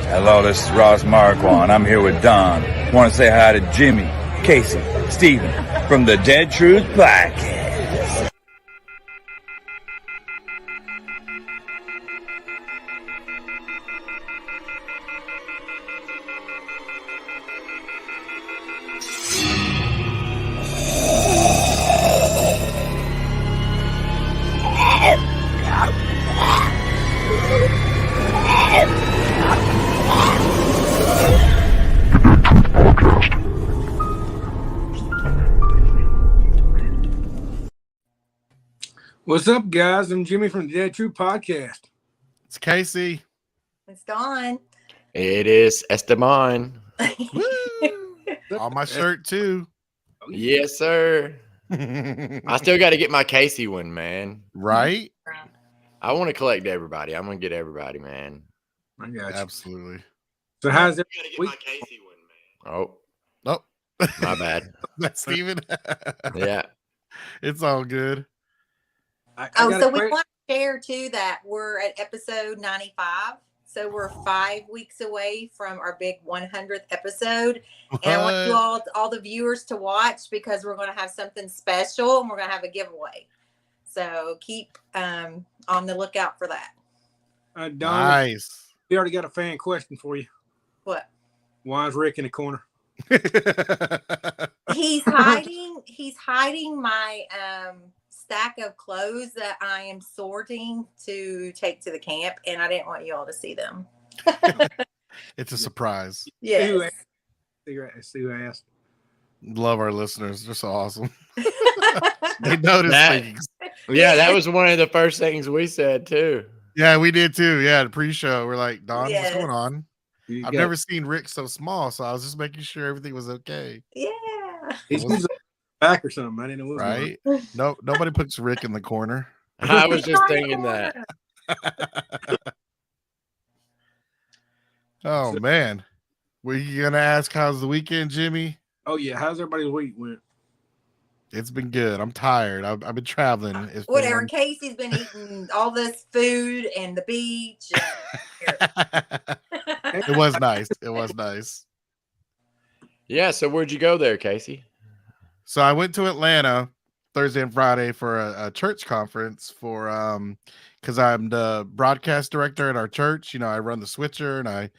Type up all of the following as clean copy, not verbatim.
Hello, this is Ross Marquand. I'm here with Don. Want to say hi to Jimmy, Casey, Steven from the Dead Truth Podcast. What's up, guys? I'm Jimmy from the Dead True Podcast. It's Casey. It's Dawn. It is Esteban. On my shirt too. Yes, sir. I still got to get my Casey one, man. Right? I want to collect everybody. I'm gonna get everybody, man. I got you. Absolutely. So how's I it? gotta get my Casey one, man. Oh, My bad. that's Steven. Yeah. It's all good. So we want to share too that we're at episode 95. So we're 5 weeks away from our big 100th episode. And I want you all the viewers to watch because we're going to have something special and we're going to have a giveaway. So keep on the lookout for that. Don, Nice. we already got a fan question for you. What? Why is Rick in the corner? He's hiding my stack of clothes that I am sorting to take to the camp, and I didn't want you all to see them. It's a surprise. Yes. See who asked. Love our listeners. They're so awesome. They notice That- things. Yeah, that was one of the first things we said too. Yeah, we did too. Yeah, the pre-show. We're like, Don, Yes. what's going on? You I've got- never seen Rick so small, so I was just making sure everything was okay. Yeah. He's usually back or something. I didn't know. What was Right? No, nobody puts Rick in the corner. I was just thinking that. Oh man. Were you gonna ask how's the weekend, Jimmy? Oh yeah, how's everybody's week went? It's been good. I'm tired. I've been traveling. It's been Whatever. one- Casey's been eating all this food and the beach. It was nice. It was nice. Yeah, so where'd you go there, Casey? So I went to Atlanta Thursday and Friday for a church conference for because I'm the broadcast director at our church. You know, I run the switcher and I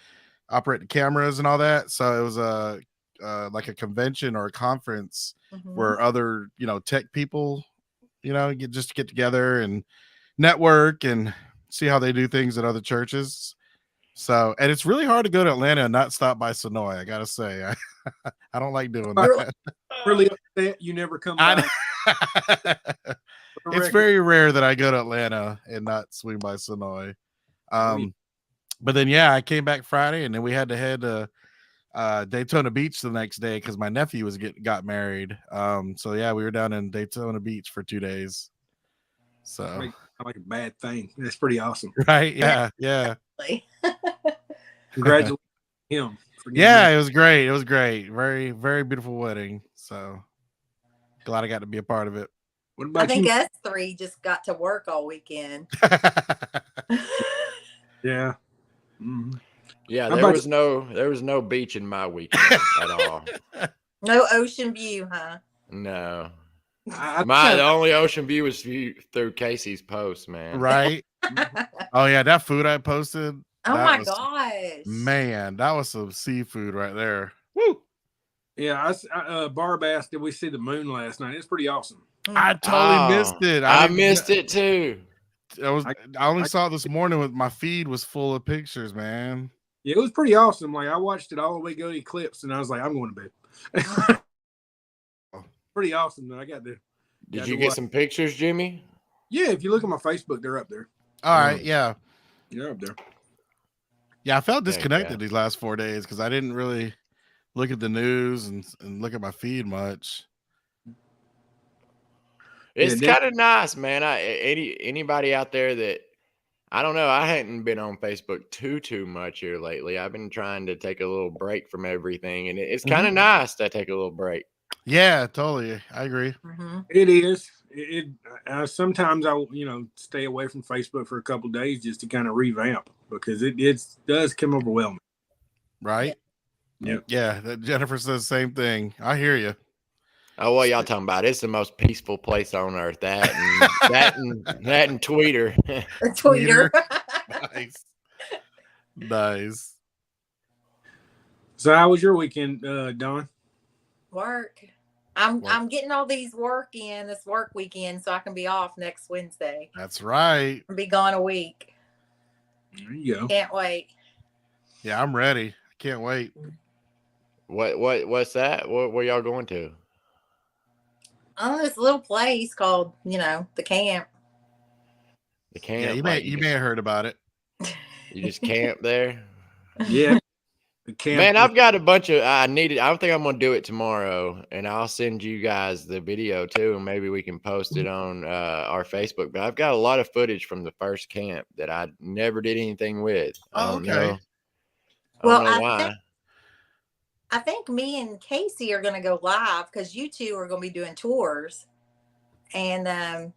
operate the cameras and all that. So it was a like a convention or a conference where other, you know, tech people, you know, get together and network and see how they do things at other churches. So, and it's really hard to go to Atlanta and not stop by Sonoy. I gotta say, I don't like doing that. Really upset you never come back. It's very rare that I go to Atlanta and not swing by Sonoy. But then, yeah, I came back Friday and then we had to head to Daytona Beach the next day because my nephew got married. So yeah, we were down in Daytona Beach for 2 days. So like a bad thing. That's pretty awesome. right, yeah. Congratulations to him. For getting Yeah, married. it was great. It was great. Very, very beautiful wedding. So glad I got to be a part of it. What I about think you? us three just got to work all weekend. Yeah. Mhm. Yeah, How there about was no beach in my weekend at all. No ocean view, huh? No. I- The only ocean view was through Casey's post, man. Right? Oh yeah, that food I posted. Oh that my was- gosh. Man, that was some seafood right there. Woo! Yeah, Barb asked, did we see the moon last night? It's pretty awesome. I totally Oh, missed it. I didn't- missed it too. I only saw it this morning with my feed was full of pictures, man. Yeah, it was pretty awesome. Like I watched it all the way go to eclipse, and I was like, I'm going to bed. pretty awesome. Though. I got to. Did you get some pictures, Jimmy? Yeah, if you look at my Facebook, they're up there. All right, yeah. They're up there. Yeah, I felt disconnected yeah. these last 4 days because I didn't really look at the news and look at my feed much. It's kind of nice, man. Anybody out there that I don't know, I hadn't been on Facebook too much here lately. I've been trying to take a little break from everything, and it's kind of nice to take a little break. Yeah, totally. I agree. It is. Sometimes I stay away from Facebook for a couple of days just to kind of revamp because it does come overwhelming. Right? Yep. Yeah. Jennifer says the same thing. I hear you. Oh, what y'all talking about? It's the most peaceful place on earth. That and Twitter. Twitter. Nice. So how was your weekend, Dawn? Work. I'm getting all these work in this work weekend so I can be off next Wednesday. That's right. I'll be gone a week. There you go. Can't wait. Yeah, I'm ready. I can't wait. What's that? Where y'all going to? Oh, this little place called, the camp. The camp. Yeah, you may have heard about it. You just camp there. Yeah. The camp. Man, I've got a bunch of. I don't think I'm gonna do it tomorrow, and I'll send you guys the video too, and maybe we can post it on our Facebook. But I've got a lot of footage from the first camp that I never did anything with. Oh, okay. I think me and Casey are going to go live because you two are going to be doing tours. And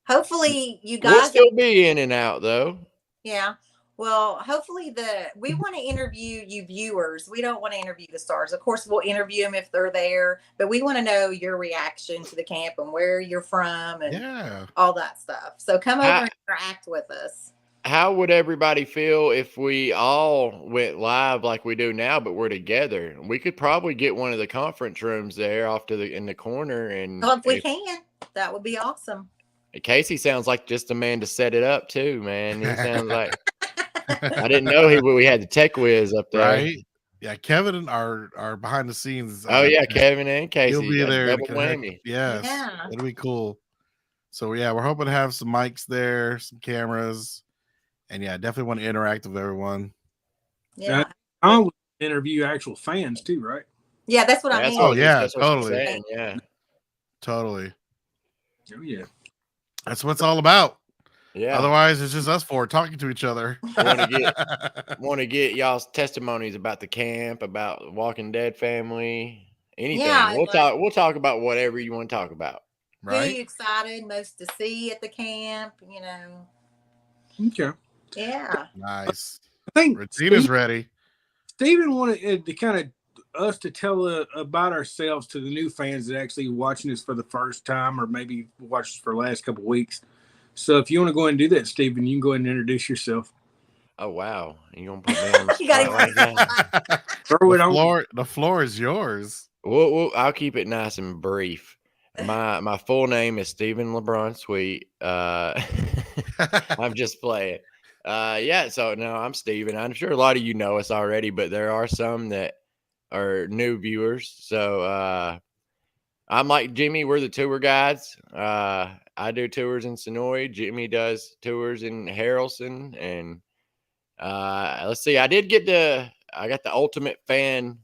hopefully you guys will still be in and out though. Yeah. Well, hopefully we want to interview you viewers. We don't want to interview the stars. Of course, we'll interview them if they're there, but we want to know your reaction to the camp and where you're from and all that stuff. So come over and interact with us. How would everybody feel if we all went live like we do now, but we're together? We could probably get one of the conference rooms there off in the corner. And well, if we can, that would be awesome. Casey sounds like just a man to set it up too, man. He sounds like I didn't know we had the tech whiz up there. Right? Yeah, Kevin are behind the scenes. Oh yeah, Kevin and Casey. He'll be there. Double whammy. Yes. Yeah. It'll be cool. So yeah, we're hoping to have some mics there, some cameras. And yeah, I definitely want to interact with everyone. Yeah. I will interview actual fans too, right? Yeah, that's what I mean. Oh yeah, totally. Yeah. Totally. Oh yeah. That's what it's all about. Yeah. Otherwise, it's just us four talking to each other. Want to get y'all's testimonies about the camp, about Walking Dead family, anything. Yeah, we'll talk about whatever you want to talk about. Right? Who are you excited most to see at the camp? Okay. Yeah. Nice. I think Regina's ready. Steven wanted to kind of us to tell about ourselves to the new fans that actually watching us for the first time or maybe watched us for the last couple of weeks. So if you want to go ahead and do that, Steven, you can go ahead and introduce yourself. Oh wow. You gonna put me on the You gotta spot like that? Throw it on. The floor is yours. I'll keep it nice and brief. My full name is Steven LeBron Sweet. I'm just playing. So no, I'm Steven. I'm sure a lot of you know us already, but there are some that are new viewers. So I'm like Jimmy, we're the tour guides. I do tours in Sonoy. Jimmy does tours in Harrelson. And let's see, I got the ultimate fan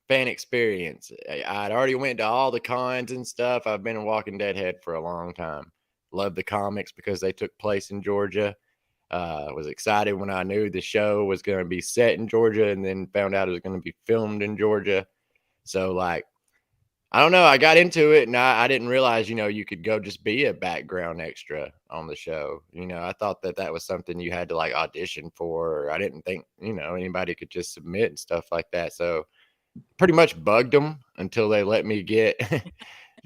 experience. I'd already went to all the cons and stuff. I've been a Walking Dead head for a long time. Love the comics because they took place in Georgia. Was excited when I knew the show was going to be set in Georgia and then found out it was going to be filmed in Georgia. So I don't know. I got into it and I didn't realize, you could go just be a background extra on the show. I thought that was something you had to audition for. I didn't think, anybody could just submit and stuff like that. So pretty much bugged them until they let me get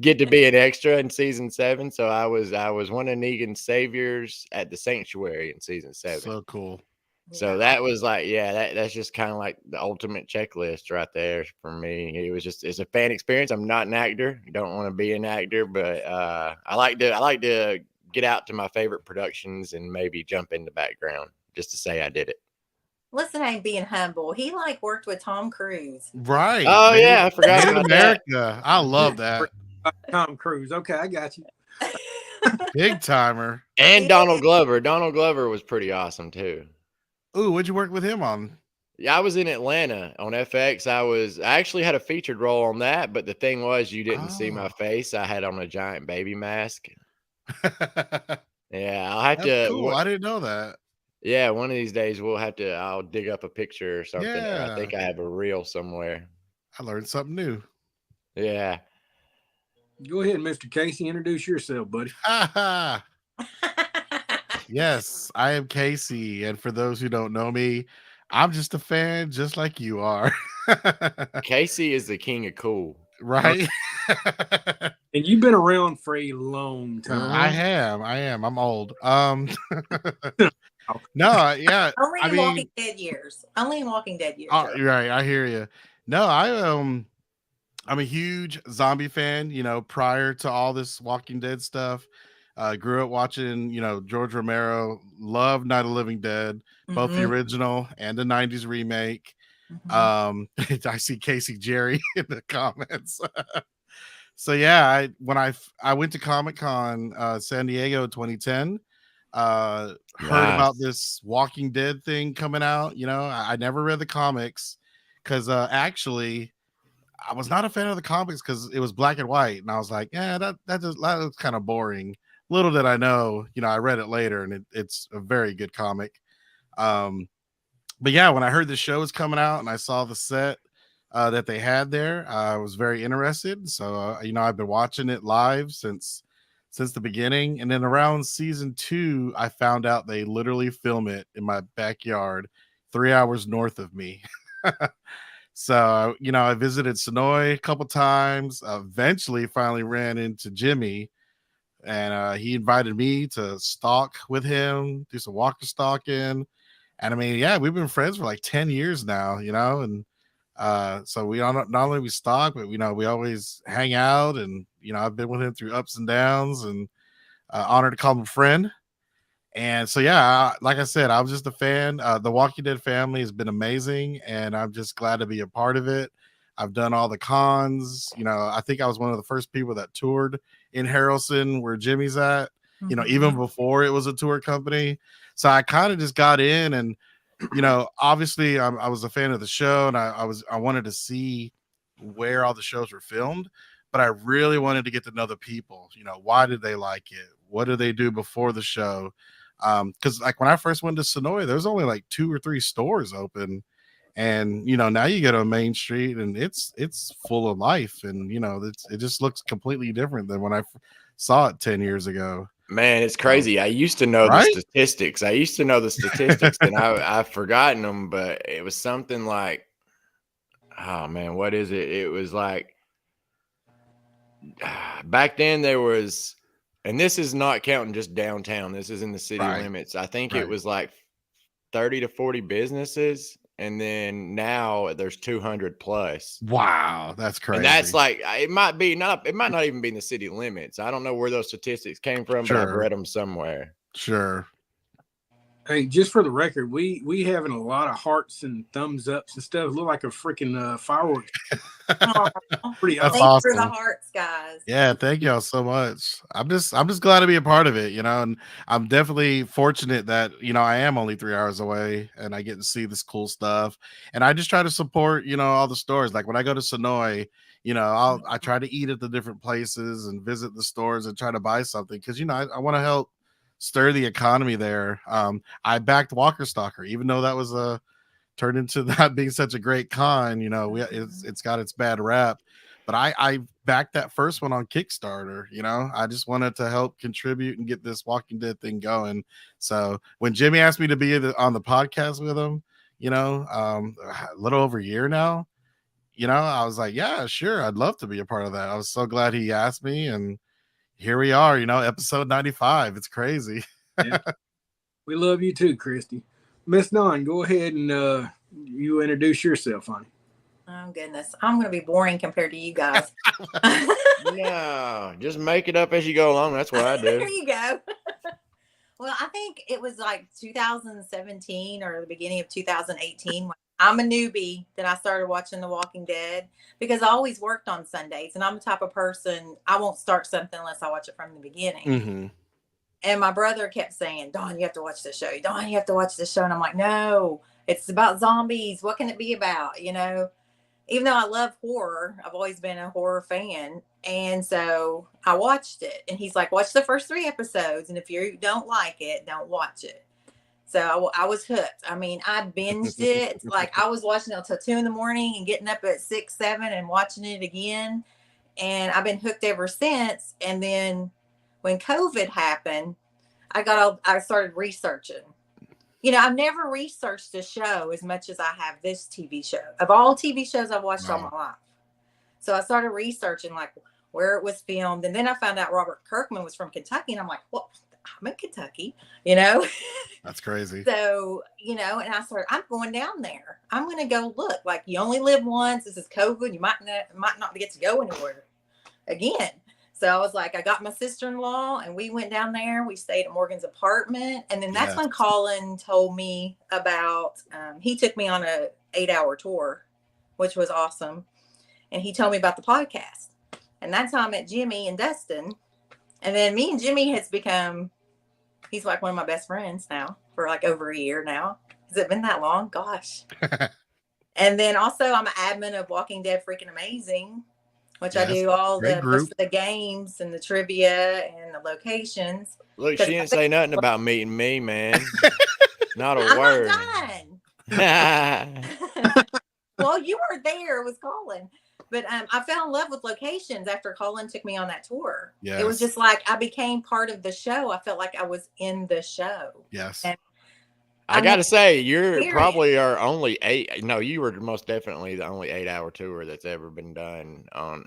to be an extra in season 7. So I was one of Negan's saviors at the sanctuary in season 7. So cool. So that was that's just kind of like the ultimate checklist right there for me. It's a fan experience. I'm not an actor. I don't want to be an actor, but I like to get out to my favorite productions and maybe jump in the background just to say I did it. Listen, I ain't being humble. He worked with Tom Cruise. Right. Oh yeah, I forgot about America. I love that. Tom Cruise. Okay, I got you. Big timer. And Donald Glover. Donald Glover was pretty awesome too. Ooh, what'd you work with him on? Yeah, I was in Atlanta on FX. I actually had a featured role on that, but the thing was you didn't see my face. I had on a giant baby mask. Yeah, I'll have That's to. cool. I didn't know that. Yeah, one of these days I'll dig up a picture or something. Yeah. I think I have a reel somewhere. I learned something new. Yeah. Go ahead, Mr. Casey. Introduce yourself, buddy. Yes, I am Casey. And for those who don't know me, I'm just a fan just like you are. Casey is the king of cool. Right? And you've been around for a long time. I am. I'm old. No, yeah. Only in I mean, Walking Dead years. Only in Walking Dead years. oh, right. I hear you. No, I'm a huge zombie fan, you know, prior to all this Walking Dead stuff. Grew up watching, you know, George Romero, loved Night of the Living Dead, both the original and the 90s remake. I see Casey Jerry in the comments. So yeah, when I went to Comic-Con San Diego 2010, heard about this Walking Dead thing coming out. You know, I never read the comics because actually I was not a fan of the comics because it was black and white, and I was like, yeah, that looks kind of boring. Little did I know, you know, I read it later, and it's a very good comic. But yeah, when I heard the show was coming out and I saw the set that they had there, I was very interested. So you know, I've been watching it live since the beginning, and then around season 2, I found out they literally film it in my backyard, 3 hours north of me. So you know, I visited Sonoy a couple times. Eventually, finally ran into Jimmy. And he invited me to stalk with him, do some walker stalking. And I mean, yeah, we've been friends for like 10 years now, you know. And so we not only we stalk, but you know, we always hang out. And you know, I've been with him through ups and downs, and honored to call him a friend. And so yeah, like I said, I was just a fan. The Walking Dead family has been amazing, and I'm just glad to be a part of it. I've done all the cons. You know, I think I was one of the first people that toured in Harrelson, where Jimmy's at, you know, even before it was a tour company. So I kind of just got in, and, you know, obviously I was a fan of the show, and I wanted to see where all the shows were filmed, but I really wanted to get to know the people. You know, why did they like it? What did they do before the show? Because like when I first went to Sonoy, there's only like 2 or 3 stores open. And you know, now you go to a main street and it's full of life, and you know, it just looks completely different than when I saw it 10 years ago. Man, it's crazy. I used to know the statistics. And I've forgotten them, but it was something like, oh man, what is it? It was like back then there was, and this is not counting just downtown, this is in the city limits. I think it was like 30 to 40 businesses. And then now there's 200 plus. Wow, that's crazy. And that's like, it might not even be in the city limits. I don't know where those statistics came from, but I've read them somewhere. Sure. Hey, just for the record, we having a lot of hearts and thumbs ups and stuff. Look like a freaking fireworks. Pretty awesome. Thanks for the hearts, guys. Yeah, thank y'all so much. I'm just glad to be a part of it, you know, and I'm definitely fortunate that, you know, I am only 3 hours away and I get to see this cool stuff. And I just try to support, you know, all the stores. Like when I go to Sonoy, you know, I try to eat at the different places and visit the stores and try to buy something because, you know, I want to help stir the economy there. I backed Walker Stalker, even though that was turned into not being such a great con. You know, it's got its bad rap, but I backed that first one on Kickstarter. You know, I just wanted to help contribute and get this Walking Dead thing going. So when Jimmy asked me to be on the podcast with him, you know, a little over a year now, you know, I was like, yeah, sure, I'd love to be a part of that. I was so glad he asked me, and here we are, you know, episode 95. It's crazy. Yeah. We love you too, Christy. Miss Dawn, go ahead and you introduce yourself, honey. Oh, goodness. I'm going to be boring compared to you guys. No, just make it up as you go along. That's what I do. There you go. Well, I think it was like 2017 or the beginning of 2018 when I'm a newbie. Then I started watching The Walking Dead because I always worked on Sundays, and I'm the type of person, I won't start something unless I watch it from the beginning. Mm-hmm. And my brother kept saying, Dawn, you have to watch this show. Dawn, you have to watch this show. And I'm like, no, it's about zombies. What can it be about? You know, even though I love horror, I've always been a horror fan. And so I watched it. And he's like, watch the first 3 episodes. And if you don't like it, don't watch it. So I was hooked. I mean, I binged it. Like I was watching it until 2 a.m. and getting up at 6, 7 and watching it again. And I've been hooked ever since. And then when COVID happened, I started researching. You know, I've never researched a show as much as I have this TV show. Of all TV shows I've watched all my life. So I started researching like where it was filmed. And then I found out Robert Kirkman was from Kentucky. And I'm like, well, I'm in Kentucky, you know? That's crazy. So, you know, and I'm going down there. I'm going to go look. Like, you only live once. This is COVID. You might not get to go anywhere again. So I was like, I got my sister-in-law and we went down there. We stayed at Morgan's apartment. And then that's when Colin told me about, he took me on a 8-hour tour, which was awesome. And he told me about the podcast. And that's how I met Jimmy and Dustin. And then me and Jimmy has become, he's like one of my best friends now for like over a year now. Has it been that long? Gosh. And then also I'm an admin of Walking Dead Freaking Amazing, which I do all the games and the trivia and the locations. Look, she didn't say nothing about meeting me, man. Not a I'm word. Not done. Well, you were there. It was Colin. But I fell in love with locations after Colin took me on that tour. Yes. It was just like I became part of the show. I felt like I was in the show. Yes. And I got to say, you're probably our only 8. No, you were most definitely the only 8-hour tour that's ever been done on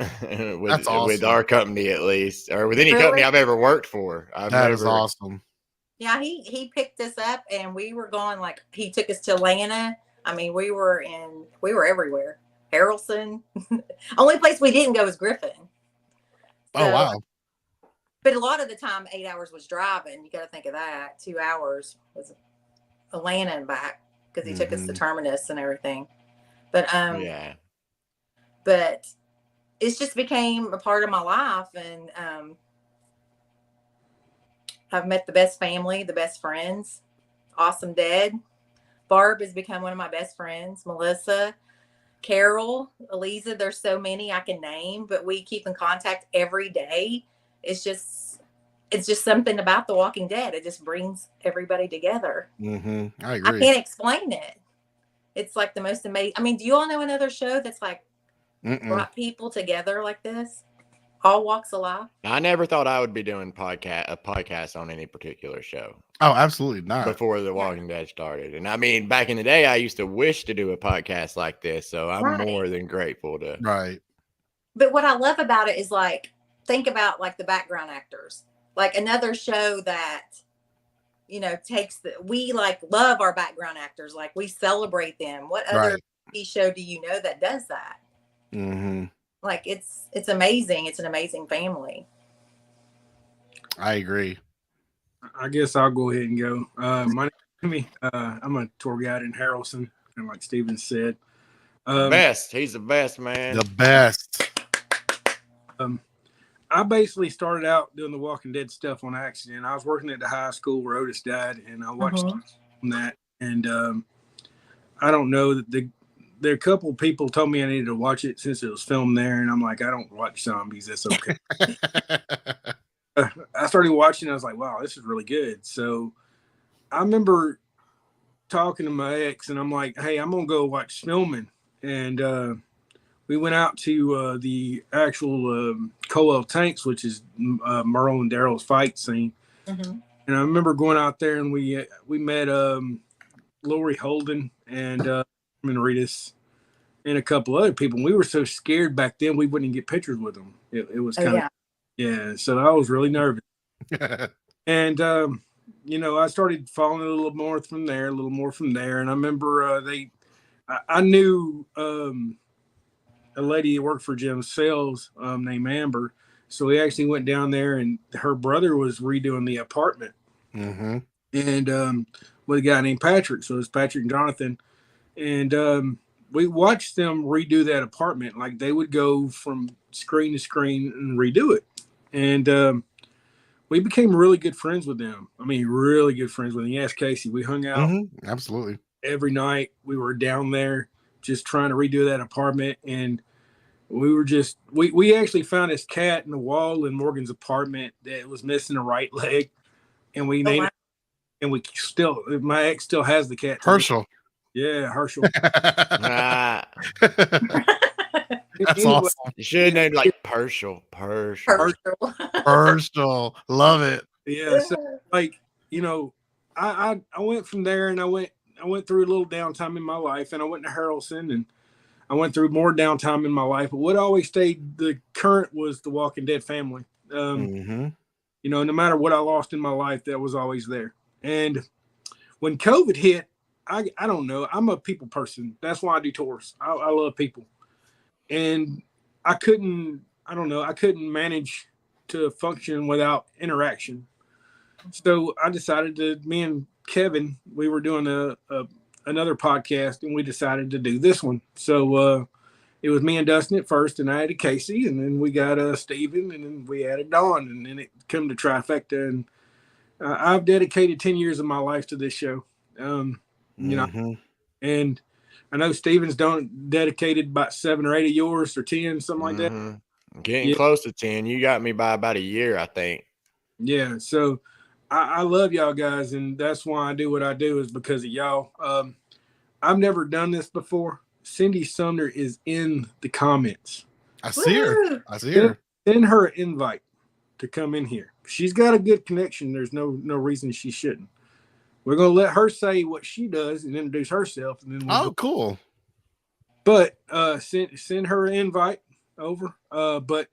with our company, at least, or with any company I've ever worked for. That is awesome. Yeah, he picked us up and we were going, like, he took us to Atlanta. I mean, we were everywhere. Harrelson. Only place we didn't go was Griffin. Oh, wow. But a lot of the time, 8 hours was driving. You got to think of that. 2 hours was Atlanta and back because he took us to Terminus and everything. But but it's just became a part of my life, and I've met the best family, the best friends. Awesome Dad. Barb has become one of my best friends. Melissa, Carol, Eliza, there's so many I can name, but we keep in contact every day. It's just something about The Walking Dead. It just brings everybody together. I agree. I can't explain it. It's like the most amazing. I mean, do you all know another show that's like brought people together like this? All walks of life. I never thought I would be doing a podcast on any particular show. Oh, absolutely not. Before The Walking Dead started. And I mean, back in the day, I used to wish to do a podcast like this. So I'm more than grateful to. Right. But what I love about it is, like, think about like the background actors, like another show that, you know, we like love our background actors. Like, we celebrate them. What other TV show do you know that does that? Like, it's amazing. It's an amazing family. I agree. I guess I'll go ahead and go. My name is Jimmy. I'm a tour guide in Harrelson, and like Steven said, best. He's the best, man. The best. I basically started out doing the Walking Dead stuff on accident. I was working at the high school where Otis died, and I watched that. And I don't know that there are a couple of people told me I needed to watch it since it was filmed there, and I'm like, I don't watch zombies. That's okay. I started watching. I was like, wow, this is really good. So I remember talking to my ex, and I'm like, hey, I'm gonna go watch Snowman. And we went out to the actual Coal Tanks, which is Merle and Daryl's fight scene. And I remember going out there, and we met Lori Holden and Ritas and a couple other people. And we were so scared back then we wouldn't get pictures with them. It was kind of so I was really nervous. And you know, I started following a little more from there. And I remember I knew a lady that worked for Jim Sales named Amber. So we actually went down there, and her brother was redoing the apartment. And with a guy named Patrick. So it was Patrick and Jonathan. and we watched them redo that apartment. Like they would go from screen to screen and redo it, and we became really good friends with them. I mean, really good friends with them. Yes, Casey, we hung out Absolutely every night. We were down there just trying to redo that apartment, and we were just we actually found this cat in the wall in Morgan's apartment that was missing a right leg, and we named it, and we still, my ex still has the cat. Herschel. Yeah, Herschel. Ah, That's Anyway, awesome. you should have named like Herschel. Herschel, love it. Yeah, so like, you know, I went from there, and I went through a little downtime in my life, and I went to Harrelson, and I went through more downtime in my life. But what always stayed the current was the Walking Dead family. You know, no matter what I lost in my life, that was always there. And when COVID hit, I don't know. I'm a people person. That's why I do tours. I love people, and I couldn't manage to function without interaction. So I decided to, me and Kevin, we were doing another podcast, and we decided to do this one. So it was me and Dustin at first, and I added Casey, and then we got Steven, and then we added Dawn, and then it come to trifecta. And I've dedicated 10 years of my life to this show. You know, and I know Steven's dedicated about 7 or 8 of yours, or 10, something like that. Getting close to 10. You got me by about a year, I think. Yeah. So I love y'all guys, and that's why I do what I do, is because of y'all. I've never done this before. Cindy Sumner is in the comments. I see her. Send her an invite to come in here. She's got a good connection. There's no reason she shouldn't. We're gonna let her say what she does and introduce herself, and then cool. But send her an invite over. But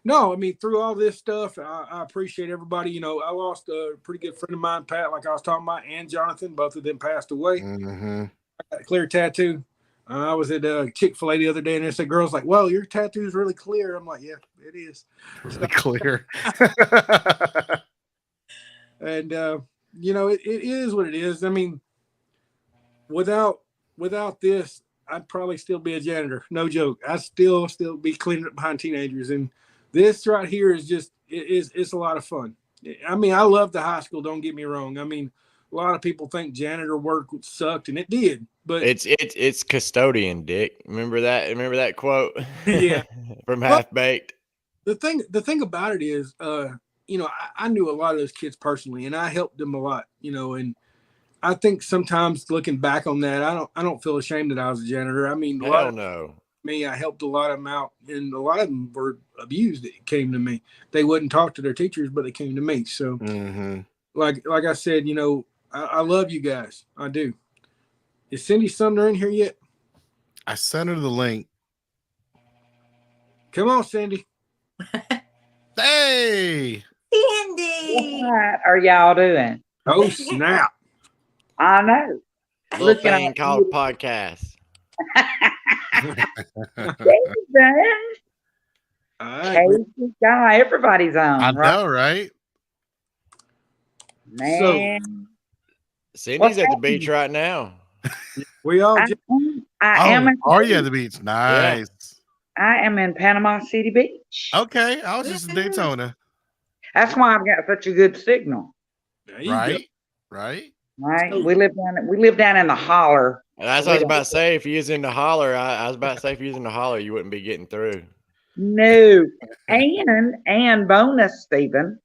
no, I mean, through all this stuff, I appreciate everybody. You know, I lost a pretty good friend of mine, Pat, like I was talking about, and Jonathan. Both of them passed away. I got a clear tattoo. I was at Chick-fil-A the other day, and they said, girls like, well, your tattoo is really clear. I'm like, yeah, it is. Really clear. And, you know, it is what it is. I mean, without this, I'd probably still be a janitor. No joke. I'd still be cleaning up behind teenagers. And this right here is just, it's a lot of fun. I mean, I love the high school. Don't get me wrong. I mean, a lot of people think janitor work sucked, and it did. But it's custodian, Dick. Remember that quote? Yeah. From Half Baked. The thing about it is, you know, I knew a lot of those kids personally, and I helped them a lot, you know, and I think sometimes looking back on that, I don't feel ashamed that I was a janitor. I mean, I helped a lot of them out, and a lot of them were abused. It came to me. They wouldn't talk to their teachers, but they came to me. So, like I said, you know, I love you guys. I do. Is Cindy Sumner in here yet? I sent her the link. Come on, Cindy. Hey, Cindy. What are y'all doing? Oh, snap. I know. Little thing called podcast. Casey guy, everybody's on. I know, right? Man. Cindy's at the beach right now. We all I am. Are you at the beach? Nice. I am in Panama City Beach. Okay, I was just in Daytona. That's why I've got such a good signal. Right. We live down in the holler. That's what I was about to say. If you was in the holler, I was about to say if you was in the holler, you wouldn't be getting through. No. And bonus, Stephen.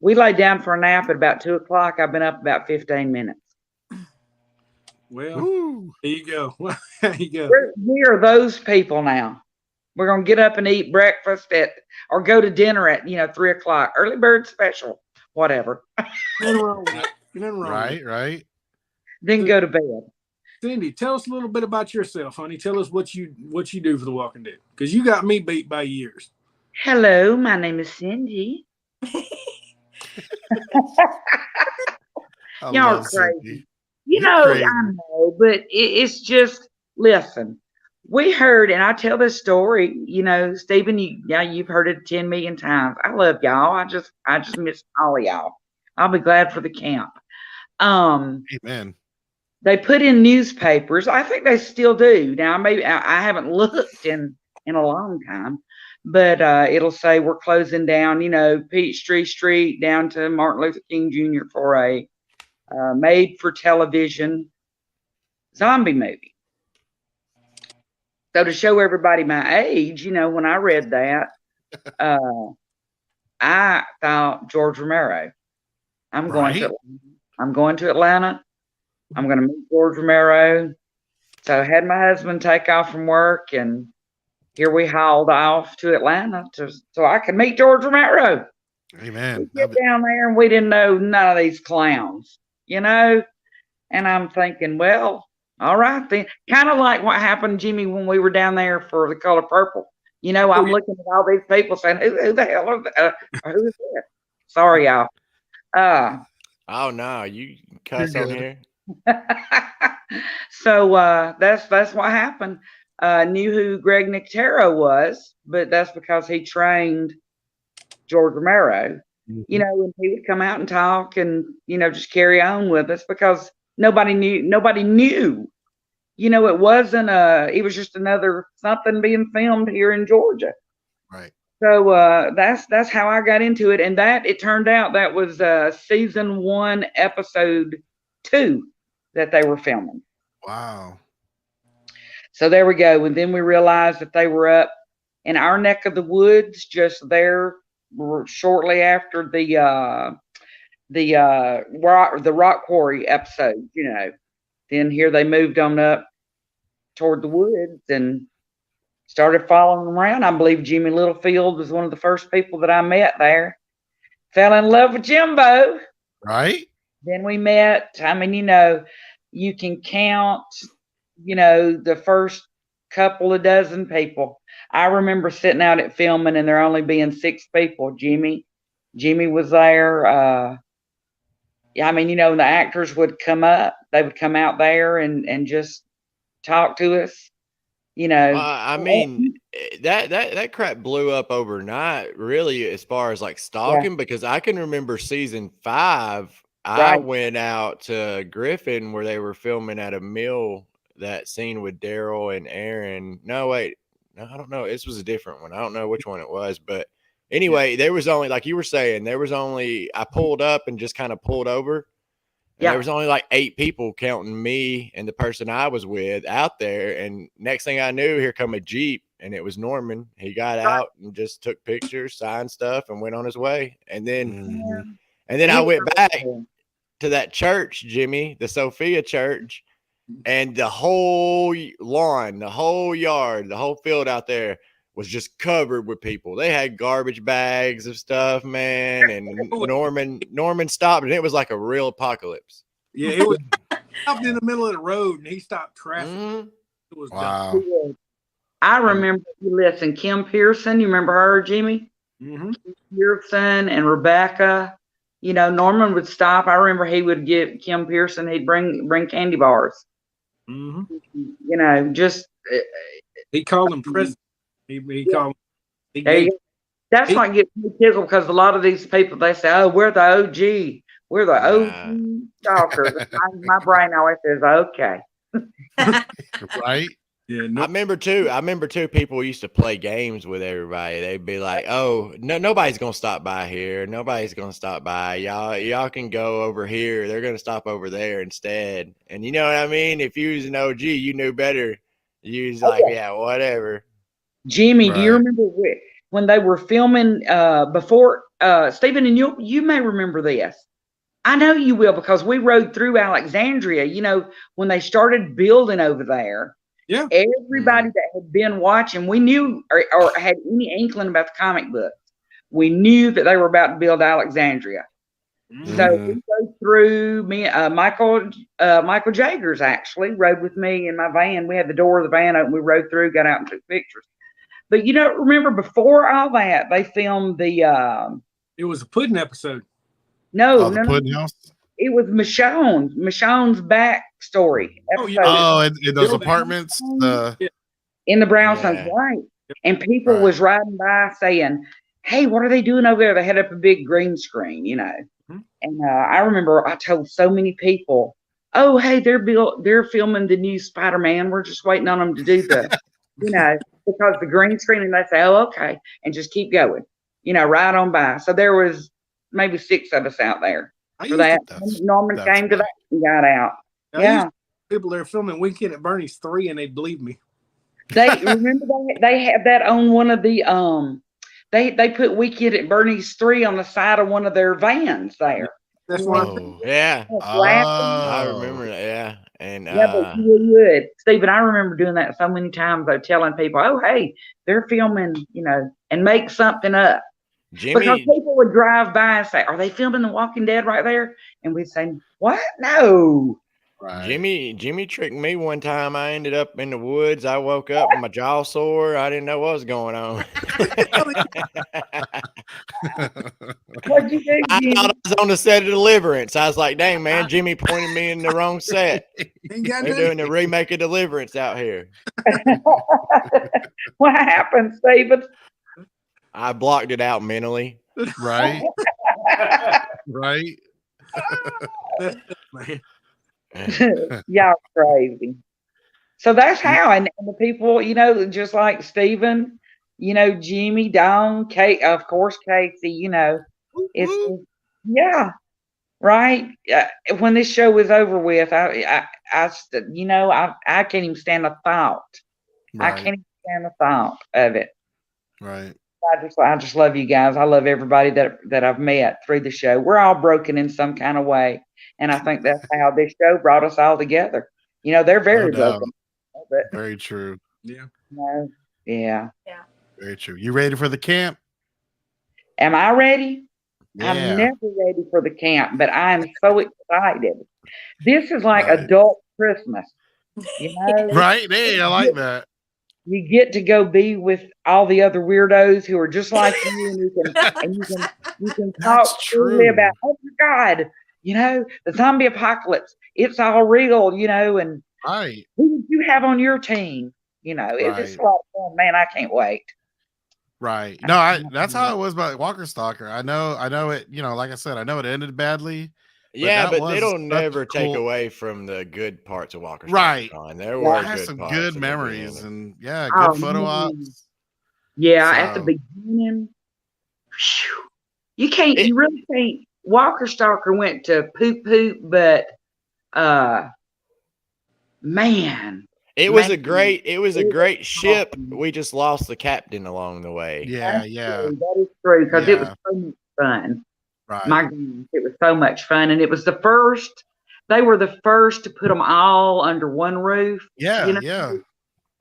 We lay down for a nap at about 2:00. I've been up about 15 minutes. Well, there you go. There you go. We are those people now. We're gonna get up and eat breakfast or go to dinner at 3:00. Early bird special, whatever. Nothing wrong with it. Right. Then go to bed. Cindy, tell us a little bit about yourself, honey. Tell us what you do for The Walking Dead, because you got me beat by years. Hello, my name is Cindy. Y'all are crazy. Crazy. I know, but it's just, listen, we heard, and I tell this story, Stephen, you've heard it 10 million times. I love y'all. I just miss all of y'all. I'll be glad for the camp. Amen. they put in newspapers. I think they still do. Now, maybe I haven't looked in a long time, but it'll say we're closing down, Peachtree Street down to Martin Luther King Jr. for a made-for-television zombie movie. So to show everybody my age, when I read that, I thought George Romero. I'm going to Atlanta. I'm going to meet George Romero. So I had my husband take off from work, and here we hauled off to Atlanta so I could meet George Romero. Amen. We get down there, and we didn't know none of these clowns, And I'm thinking, well, all right then. Kind of like what happened, Jimmy, when we were down there for The Color Purple. I'm looking at all these people saying, who the hell are who is this? Sorry, y'all. Oh no, you cuss on here. So that's what happened. Knew who Greg Nicotero was, but that's because he trained George Romero. And he would come out and talk and just carry on with us because nobody knew. It wasn't it was just another something being filmed here in Georgia. Right. So that's how I got into it, and it turned out that was season 1, episode 2 that they were filming. Wow. So there we go. And then we realized that they were up in our neck of the woods, just there shortly after the rock quarry episode. Then here they moved on up toward the woods and started following them around. I believe Jimmy Littlefield was one of the first people that I met there. Fell in love with Jimbo. Right. Then we met. I mean, you can count, the first couple of dozen people. I remember sitting out at filming and there only being 6 people. Jimmy was there. The actors would come up. They would come out there and just talk to us. That crap blew up overnight, really, as far as like stalking, because I can remember season 5. I went out to Griffin where they were filming at a mill, that scene with Daryl and Aaron. No, wait. No, I don't know. This was a different one. I don't know which one it was, but anyway, there was only, like you were saying, I pulled up and just kind of pulled over. There was only like 8 people counting me and the person I was with out there. And next thing I knew, here come a Jeep, and it was Norman. He got out and just took pictures, signed stuff, and went on his way. And then, I went back to that church, Jimmy, the Sophia Church, and the whole lawn, the whole yard, the whole field out there was just covered with people. They had garbage bags of stuff, man. And Norman stopped, and it was like a real apocalypse. Yeah, it was stopped in the middle of the road, and he stopped traffic. Mm-hmm. It was wow. done. I remember, listen, Kim Pearson, you remember her, Jimmy? Mm-hmm. Kim Pearson and Rebecca. Norman would stop. I remember he would give Kim Pearson, he'd bring candy bars. Mm-hmm. He called them presidents. He called them. That's what gets me tickled, because a lot of these people, they say, "Oh, we're the OG. We're the OG stalkers." My brain always says, "Okay." Right. Yeah, I remember too. People used to play games with everybody. They'd be like, "Oh, no, nobody's gonna stop by here. Nobody's gonna stop by. Y'all can go over here. They're gonna stop over there instead." And you know what I mean? If you was an OG, you knew better. You was like, "Yeah, whatever." Jimmy, do you remember when they were filming before? Stephen, and you may remember this. I know you will, because we rode through Alexandria. When they started building over there. Yeah. Everybody that had been watching, we knew or had any inkling about the comic books. We knew that they were about to build Alexandria. Mm-hmm. So we rode through. Michael Jagers actually rode with me in my van. We had the door of the van open. We rode through, got out and took pictures. But remember before all that, they filmed the. It was a Puddin' episode. No, Puddin' House. It was Michonne's backstory episode. In those apartments, in the Brownstones, right? And people was riding by saying, "Hey, what are they doing over there?" They had up a big green screen, Mm-hmm. And I remember I told so many people oh, hey, they're filming the new Spider-Man. We're just waiting on them to do because the green screen, and they say, oh, okay, and just keep going, right on by. So there was maybe 6 of us out there for that. Norman came to that and got out. Yeah. People there filming Weekend at Bernie's 3, and they'd believe me. They remember they have that on one of the they put Weekend at Bernie's 3 on the side of one of their vans there. That's why. Yeah. I remember that. Yeah. And but you would, Stephen. I remember doing that so many times. Though, telling people, "Oh, hey, they're filming," and make something up. Because people would drive by and say, "Are they filming The Walking Dead right there?" And we'd say, "What? No." Right. Jimmy tricked me one time. I ended up in the woods. I woke up with my jaw sore. I didn't know what was going on. What'd you do, Jimmy? I thought I was on the set of Deliverance. I was like, dang, man, Jimmy pointed me in the wrong set. They're doing the remake of Deliverance out here. What happened, Stephen? I blocked it out mentally. Right. Right. Man. Y'all crazy. So that's how, and the people, just like Stephen, Jimmy, Don, Kate, of course, Casey, it's right. When this show is over with, I can't even stand the thought. Right. I can't even stand the thought of it. Right. I just love you guys. I love everybody that I've met through the show. We're all broken in some kind of way. And I think that's how this show brought us all together. They're very broken. But, very true. Yeah. Yeah. Very true. You ready for the camp? Am I ready? Yeah. I'm never ready for the camp, but I am so excited. This is like Right. adult Christmas. Right. Hey, I like that. You get to go be with all the other weirdos who are just like you, and you can talk freely about, oh my God, the zombie apocalypse. It's all real, and right. Who did you have on your team? It's just a lot of fun, man. I can't wait. Right. No, that's how it was about Walker Stalker. I know it, like I said, I know it ended badly. But it'll never take away from the good parts of Walker Stalker. Right. There were good some good memories and good photo ops. Yeah, at the beginning, you really can't. Walker Stalker went to poop, but man. It was a great ship. We just lost the captain along the way. Yeah. That is true, because it was so much fun. Right. My goodness, it was so much fun. And it was they were the first to put them all under one roof. Yeah.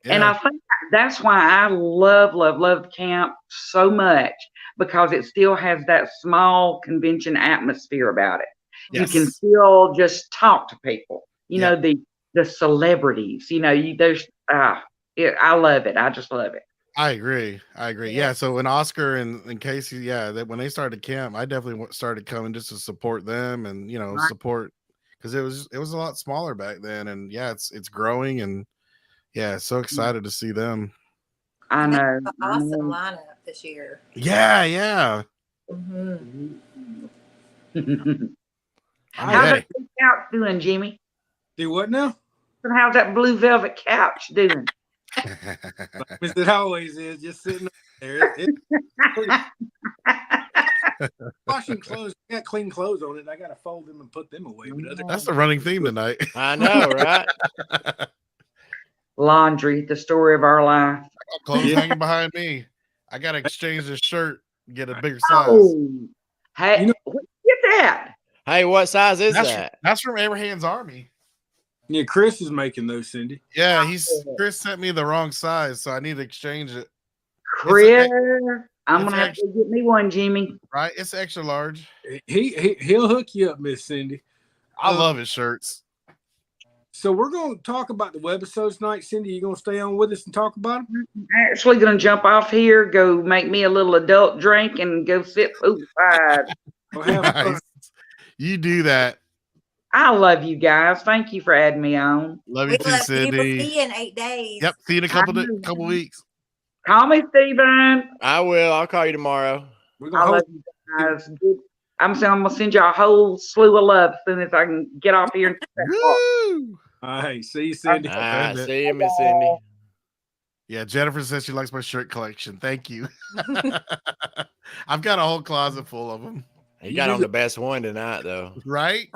And I think that's why I love camp so much, because it still has that small convention atmosphere about it. Yes. You can still just talk to people, the celebrities, I love it. I just love it. I agree. Yeah. So when Oscar and Casey, when they started camp, I definitely started coming just to support them and support, because it was a lot smaller back then, and it's growing, and so excited to see them. I know. Awesome lineup this year. Yeah. Mm-hmm. How's that couch doing, Jimmy? Do what now? How's that blue velvet couch doing? As it always is, just sitting up there. Washing clothes. I got clean clothes on it. I got to fold them and put them away. But That's the running theme tonight. I know, right? Laundry, the story of our life. Clothes hanging behind me. I got to exchange this shirt, get a bigger size. Oh, hey, get that. Hey, what size is that? That's from Abraham's Army. Yeah, Chris is making those, Cindy. Yeah, Chris sent me the wrong size, so I need to exchange it. Chris, I'm gonna have to get me one, Jimmy. Right, it's extra large. He'll hook you up, Miss Cindy. I love his shirts. So we're going to talk about the webisodes tonight. Cindy, you going to stay on with us and talk about them? I'm actually going to jump off here, go make me a little adult drink, and go sit poolside. Nice. You do that. I love you guys. Thank you for adding me on. Love you too, Cindy. We'll see you in 8 days. Yep, see you in a couple weeks. Call me, Stephen. I will. I'll call you tomorrow. I love you guys. I'm gonna send you a whole slew of love as soon as I can get off here. Woo! All right, see you, Cindy. All right, Send it. see you, Miss Cindy. Yeah, Jennifer says she likes my shirt collection. Thank you. I've got a whole closet full of them. You got on the best one tonight, though. Right?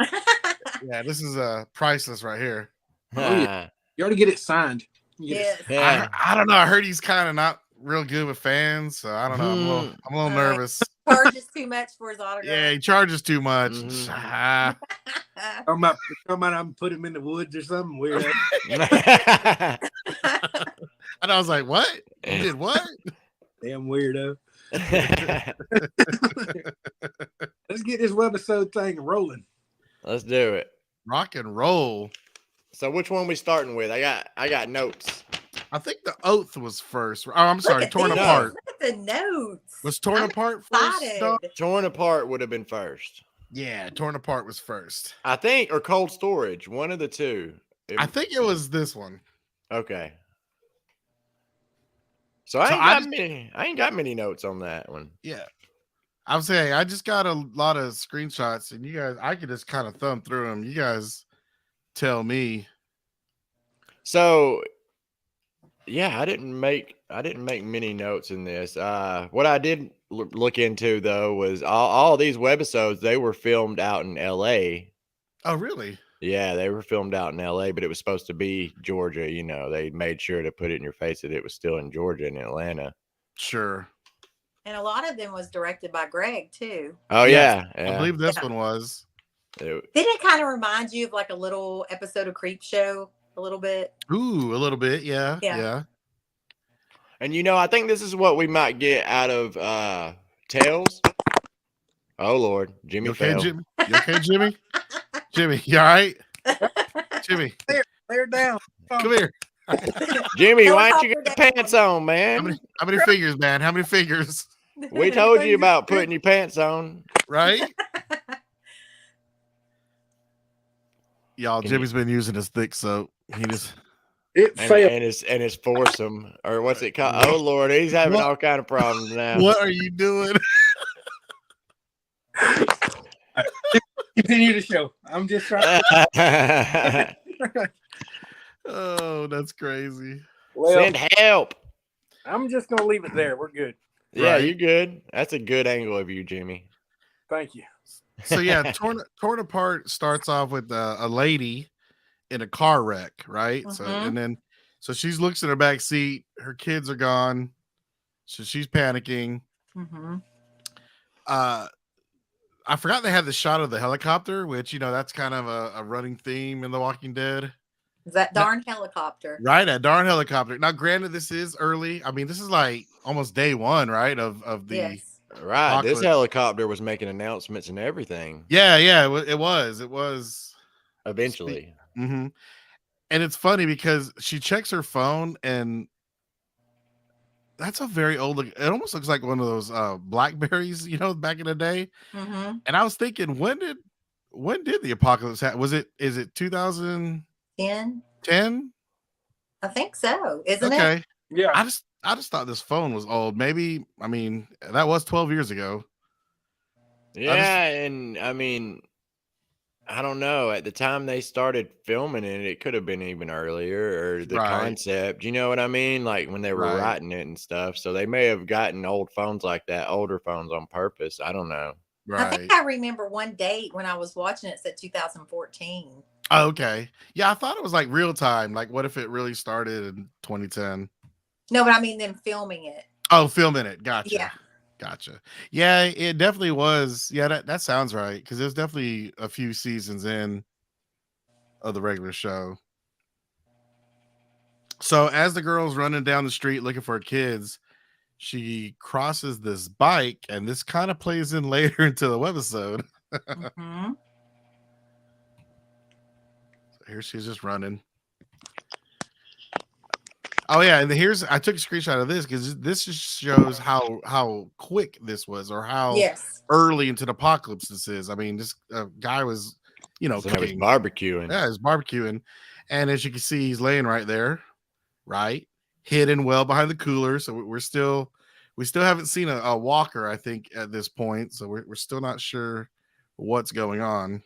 Yeah, this is priceless right here. Oh, yeah. You already get it signed. Yes. Yeah. I don't know. I heard he's kind of not real good with fans, so I don't know. I'm a little nervous. Charges too much for his autograph. Yeah, he charges too much. Mhm. Talking about I'm put him in the woods or something weird. And I was like, what? You did what? Damn weirdo. Let's get this webisode thing rolling. Let's do it. Rock and roll. So which one we starting with? I got notes. I think the Oath was first. Oh, I'm sorry, at Torn these. Apart. Look at the notes. Was Torn I'm Apart first? excited. Doc? Torn Apart would have been first. Yeah, Torn Apart was first. I think, or Cold Storage, one of the two. I think it was this one. Okay. So I ain't got many notes on that one. Yeah. I'm saying I just got a lot of screenshots, and you guys, I could just kind of thumb through them. You guys tell me. So yeah, I didn't make many notes in this. What I did look into though was all these webisodes, they were filmed out in LA. Oh, really? Yeah, they were filmed out in LA, but it was supposed to be Georgia. You know, they made sure to put it in your face that it was still in Georgia and Atlanta. Sure. And a lot of them was directed by Greg too. Oh Yes, yeah, I believe this one was. Didn't it kind of remind you of like a little episode of Creep Show a little bit? Ooh, a little bit. Yeah. Yeah. Yeah. And you know, I think this is what we might get out of Tales. Oh Lord, Jimmy You okay, fell. Jimmy? You okay, Jimmy? Jimmy, you all right? Jimmy, Lay her down. come here. Jimmy, why ain't you Helicopter got your pants on, man? How many fingers, man? How many fingers? We told you about putting your pants on. Right? Y'all, Can Jimmy's been using his thick soap. He just It failed. And his foursome, or what's it called? Oh Lord, he's having What? all kind of problems now. what are you doing? Continue the show. I'm just trying. Oh, that's crazy. Well, Send help. I'm just gonna leave it there. We're good. Yeah, Right. you're good. That's a good angle of you, Jimmy. Thank you. So yeah, torn apart starts off with a lady in a car wreck, right? So Mhm. and then so she looks in her back seat. Her kids are gone, so she's panicking. Mhm. I forgot they had the shot of the helicopter, which that's kind of a running theme in The Walking Dead. That darn helicopter. Right, a darn helicopter. Now, granted, this is early. I mean, this is like almost day one, right? Of the Yes. Right. This Apocalypse. helicopter was making announcements and everything yeah. It was. eventually. hmm And it's funny because she checks her phone, and that's a very old. It almost looks like one of those Blackberries, back in the day. Mhm. And I was thinking, when did the apocalypse happen? Is it 2010? 10? I think so. Isn't it? Okay. Yeah. I just thought this phone was old. Maybe, I mean, that was 12 years ago. Yeah, and I mean, I don't know. At the time they started filming it could have been even earlier, or the Right. concept. You know what I mean? Like when they were Right. writing it and stuff. So they may have gotten old phones like that, older phones on purpose. I don't know. I Right. think I remember one date when I was watching it said 2014. Oh, okay. Yeah, I thought it was like real time. Like, what if it really started in 2010? No, but I mean them filming it. Oh, filming it. Gotcha. Yeah. Gotcha. Yeah, it definitely was. Yeah, that sounds right. Because there's definitely a few seasons in of the regular show. So as the girl's running down the street looking for her kids, she crosses this bike, and this kind of plays in later into the webisode. Mhm. Here she's just running. Oh yeah, and I took a screenshot of this because this just shows how quick this was, or how Yes. early into the apocalypse this is. I mean, this guy was, So that was cooking. barbecuing. Yeah, he's barbecuing, and as you can see, he's laying right there, right, hidden well behind the cooler. So we still haven't seen a walker, I think, at this point. So we're still not sure what's going on.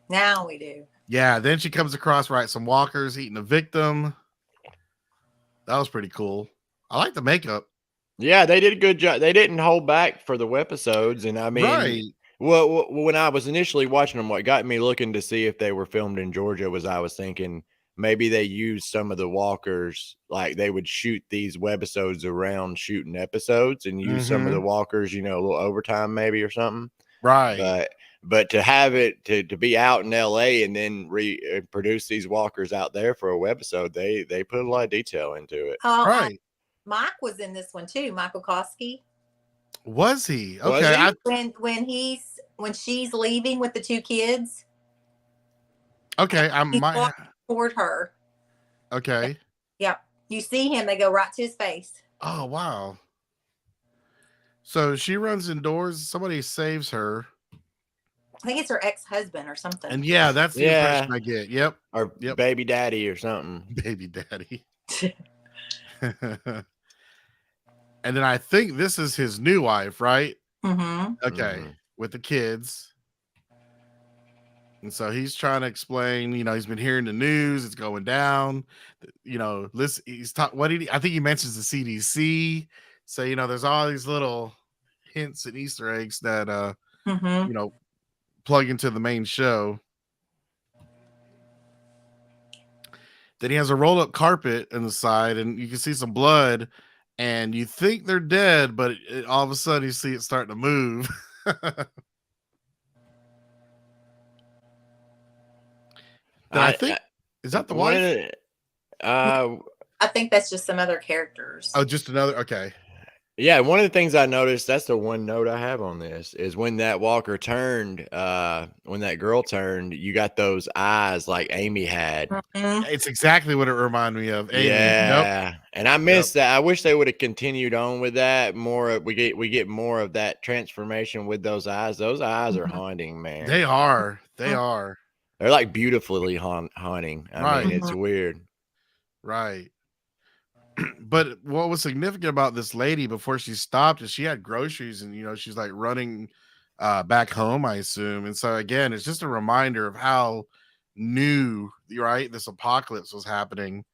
Now we do. Yeah, then she comes across some walkers eating a victim. That was pretty cool. I like the makeup. Yeah, they did a good job. They didn't hold back for the webisodes, and I mean, Right. well, when I was initially watching them, what got me looking to see if they were filmed in Georgia was I was thinking maybe they used some of the walkers, like they would shoot these webisodes around shooting episodes and use some of the walkers, a little overtime maybe or something. Right. But to have it to be out in LA and then produce these walkers out there for a webisode, they put a lot of detail into it. Right. Mike was in this one too. Michael Koski. Was he? Was Okay. he? When she's leaving with the two kids. Okay. I He's might. walking toward her. Okay. Yep. You see him, they go right to his face. Oh, wow. So she runs indoors. Somebody saves her. I think it's her ex-husband or something. And yeah, that's the impression I get. Yep. Or baby daddy or something. Baby daddy. And then I think this is his new wife, right? Mm-hmm. Okay. With the kids. And so he's trying to explain, he's been hearing the news, it's going down. Listen, I think he mentions the CDC. So, there's all these little hints and Easter eggs that plug into the main show. Then he has a roll-up carpet on the side, and you can see some blood, and you think they're dead, but all of a sudden you see it starting to move. I think is that the wife? I think that's just some other characters. Oh, just another. Okay. Yeah, one of the things I noticed, that's the one note I have on this, is when that walker turned, when that girl turned, you got those eyes like Amy had. It's exactly what it reminded me of. Amy. Yeah, yep. And I missed that. I wish they would have continued on with that. We get more of that transformation with those eyes. Those eyes are haunting, man. They are. They are. They're like beautifully haunting. I mean, it's weird. Right. But what was significant about this lady before she stopped is she had groceries and she's like running back home, I assume. And so again, it's just a reminder of how new, right, this apocalypse was happening.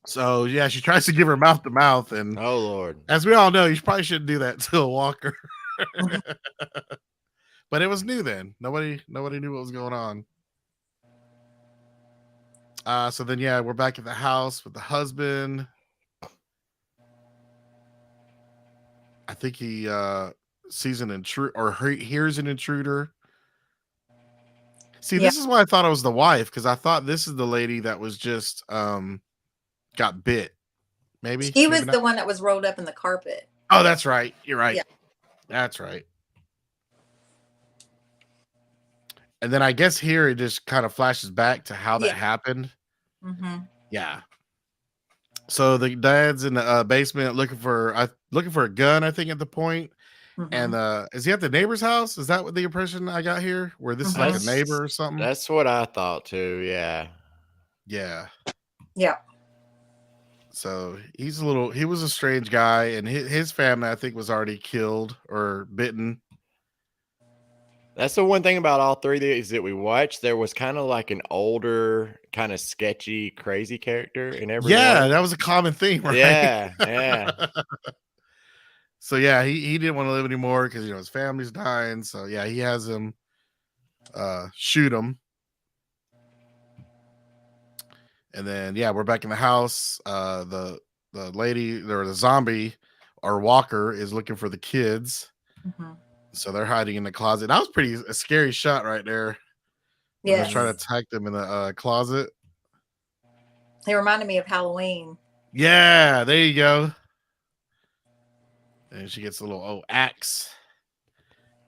So yeah, she tries to give her mouth to mouth, and oh Lord, as we all know, you probably shouldn't do that to a walker. But it was new then. Nobody knew what was going on. So then, yeah, we're back at the house with the husband. I think he sees an intruder or hears an intruder. See, this is why I thought it was the wife, because I thought this is the lady that was just got bit. Maybe he was the one that was rolled up in the carpet. Oh, that's right. You're right. Yeah. That's right. And then I guess here it just kind of flashes back to how that happened. Mm-hmm. Yeah. So the dad's in the basement looking for a gun, I think, at the point. Mm-hmm. And is he at the neighbor's house? Is that what the impression I got here? Where this is like a neighbor or something? That's what I thought too. Yeah. Yeah. Yeah. So he was a strange guy, and his family, I think, was already killed or bitten. That's the one thing about all three of these that we watched. There was kind of like an older, kind of sketchy, crazy character in every one. That was a common theme, right? Yeah. So yeah, he didn't want to live anymore because his family's dying. So yeah, he has him shoot him. And then we're back in the house. The lady or the zombie or walker is looking for the kids. Mm-hmm. So they're hiding in the closet. That was a scary shot right there. Yeah, they're trying to attack them in the closet. They reminded me of Halloween. Yeah, there you go. And she gets a little axe.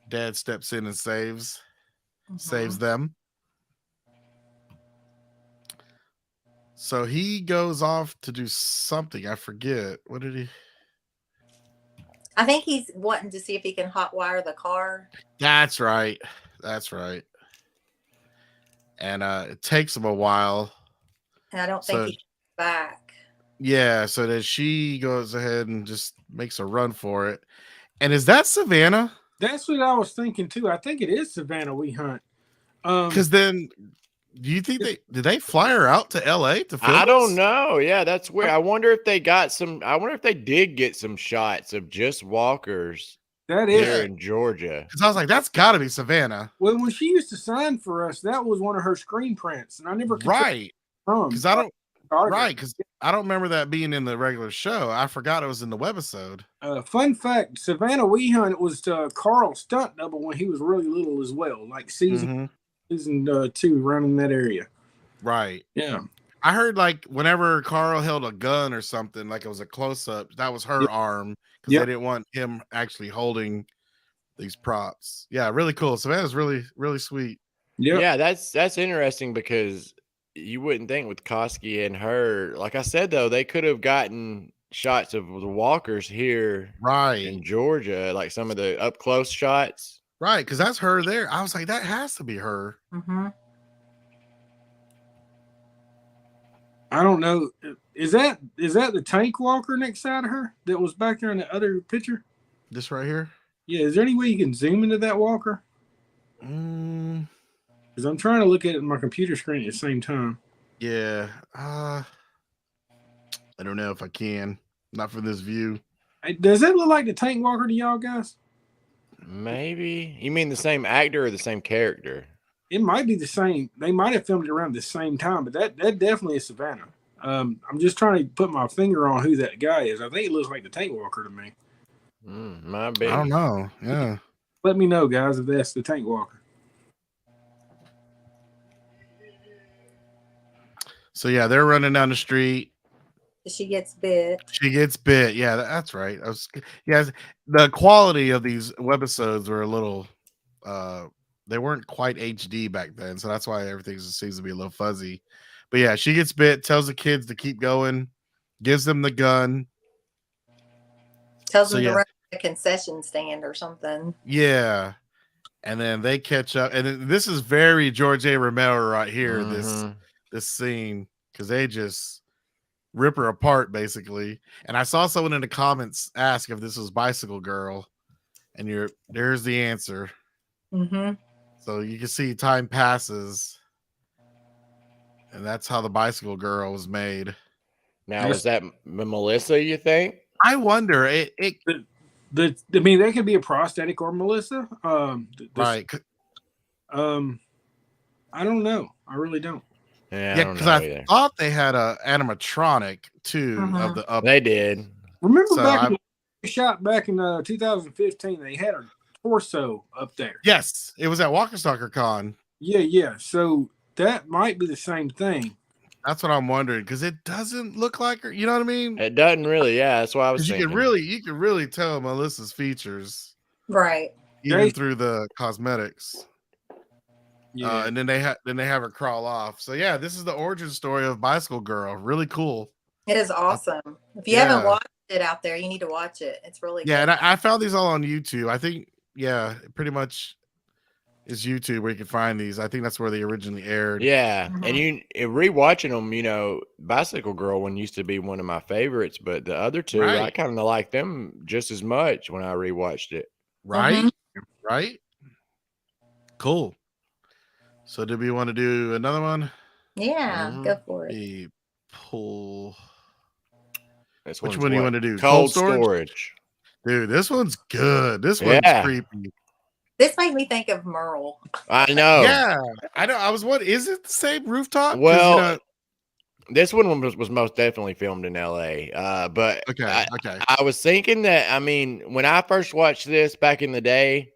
Dad steps in and saves them. So he goes off to do something. I forget. What did he? I think he's wanting to see if he can hotwire the car. That's right. And it takes him a while. And I don't think he's back. Yeah, so then she goes ahead and just makes a run for it. And is that Savannah? That's what I was thinking too. I think it is Savannah we hunt. Because then, do you think did they fly her out to LA to film? I don't this? know. Yeah, that's weird. I wonder if they got some. I wonder if they did get some shots of just walkers That here is. in Georgia. Because I was like, that's got to be Savannah, Well, when she used to sign for us, that was one of her screen prints, and I never could tell right? from. Because I don't Autograph. right because I don't remember that being in the regular show. I forgot it was in the webisode. Fun fact: Savannah We Hunt was Carl's stunt double when he was really little as well, like season 2, running that area. Right. Yeah. I heard like whenever Carl held a gun or something, like it was a close up, that was her arm because they didn't want him actually holding these props. Yeah, really cool. Savannah's really, really sweet. Yeah, that's interesting because you wouldn't think with Koski and her. Like I said, though, they could have gotten shots of the walkers here Right. in Georgia, like some of the up close shots. Right, because that's her there. I was like, that has to be her. Mm-hmm. I don't know. Is that the tank walker next side of her that was back there in the other picture? This right here. Yeah. Is there any way you can zoom into that walker? Because I'm trying to look at it on my computer screen at the same time. Yeah. I don't know if I can. Not for this view. Hey, does that look like the tank walker to y'all guys? Maybe. You mean the same actor or the same character? It might be the same. They might have filmed it around the same time, but that definitely is Savannah. I'm just trying to put my finger on who that guy is. I think it looks like the tank walker to me. Might be. I don't know. Yeah. Let me know, guys, if that's the tank walker. So yeah, they're running down the street. She gets bit. She gets bit. Yeah, that's right. The quality of these webisodes were a little they weren't quite HD back then, so that's why everything seems to be a little fuzzy. But yeah, she gets bit, tells the kids to keep going, gives them the gun. Tells them to run to the concession stand or something. Yeah. And then they catch up. And this is very George A. Romero right here, this scene, because they just rip her apart, basically. And I saw someone in the comments ask if this was Bicycle Girl. And there's the answer. Mm-hmm. So you can see time passes. And that's how the Bicycle Girl was made. Now, is that Melissa, you think? I wonder. I mean, they could be a prosthetic or Melissa. Right. I don't know. I really don't. Yeah, because I thought they had a animatronic too of the up. They did. Remember back in 2015, they had a torso up there. Yes, it was at Walker Stalker Con. Yeah. So that might be the same thing. That's what I'm wondering, because it doesn't look like her. You know what I mean? It doesn't really. Yeah, that's what I was thinking. You can really tell Melissa's features, right? Even through the cosmetics. Yeah, and then they have her crawl off. So yeah, this is the origin story of Bicycle Girl. Really cool. It is awesome. If you haven't watched it out there, you need to watch it. It's really good. And I found these all on YouTube. I think pretty much is YouTube where you can find these. I think that's where they originally aired. Yeah, and you rewatching them, Bicycle Girl one used to be one of my favorites, but the other two, I kind of like them just as much when I rewatched it. Right, right. Cool. So, do we want to do another one? Yeah, go for it. Pull. Which one do you want to do? Cold storage. Dude, this one's good. This one's creepy. This made me think of Merle. I know. Yeah, I know. I was wondering, is it the same rooftop? Well, this one was most definitely filmed in LA. But okay. I was thinking that, I mean, when I first watched this back in the day,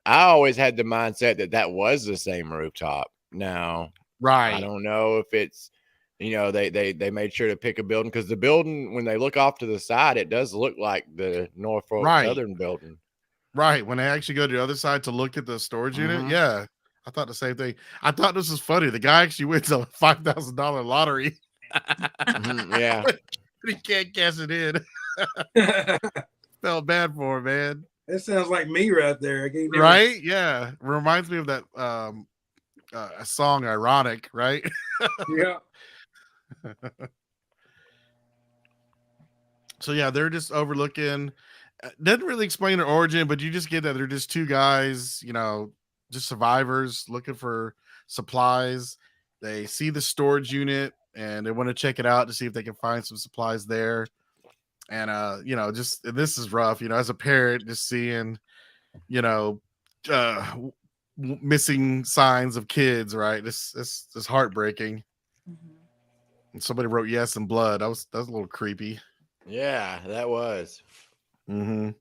I always had the mindset that was the same rooftop. Now, I don't know if it's, they made sure to pick a building, because the building, when they look off to the side, it does look like the Norfolk Southern building. Right. When they actually go to the other side to look at the storage unit. Yeah. I thought the same thing. I thought this was funny. The guy actually wins a $5,000 lottery. Yeah. But he can't cash it in. Felt bad for him, man. That sounds like me right there. Right? Yeah. Reminds me of that a song, Ironic, right? Yeah. So yeah, they're just overlooking, doesn't really explain their origin, but you just get that they're just two guys, just survivors looking for supplies. They see the storage unit and they want to check it out to see if they can find some supplies there. And just this is rough, as a parent, just seeing, missing signs of kids, right? This is heartbreaking. Mhm. And somebody wrote yes in blood. That was a little creepy. Yeah, that was. Mm-hmm.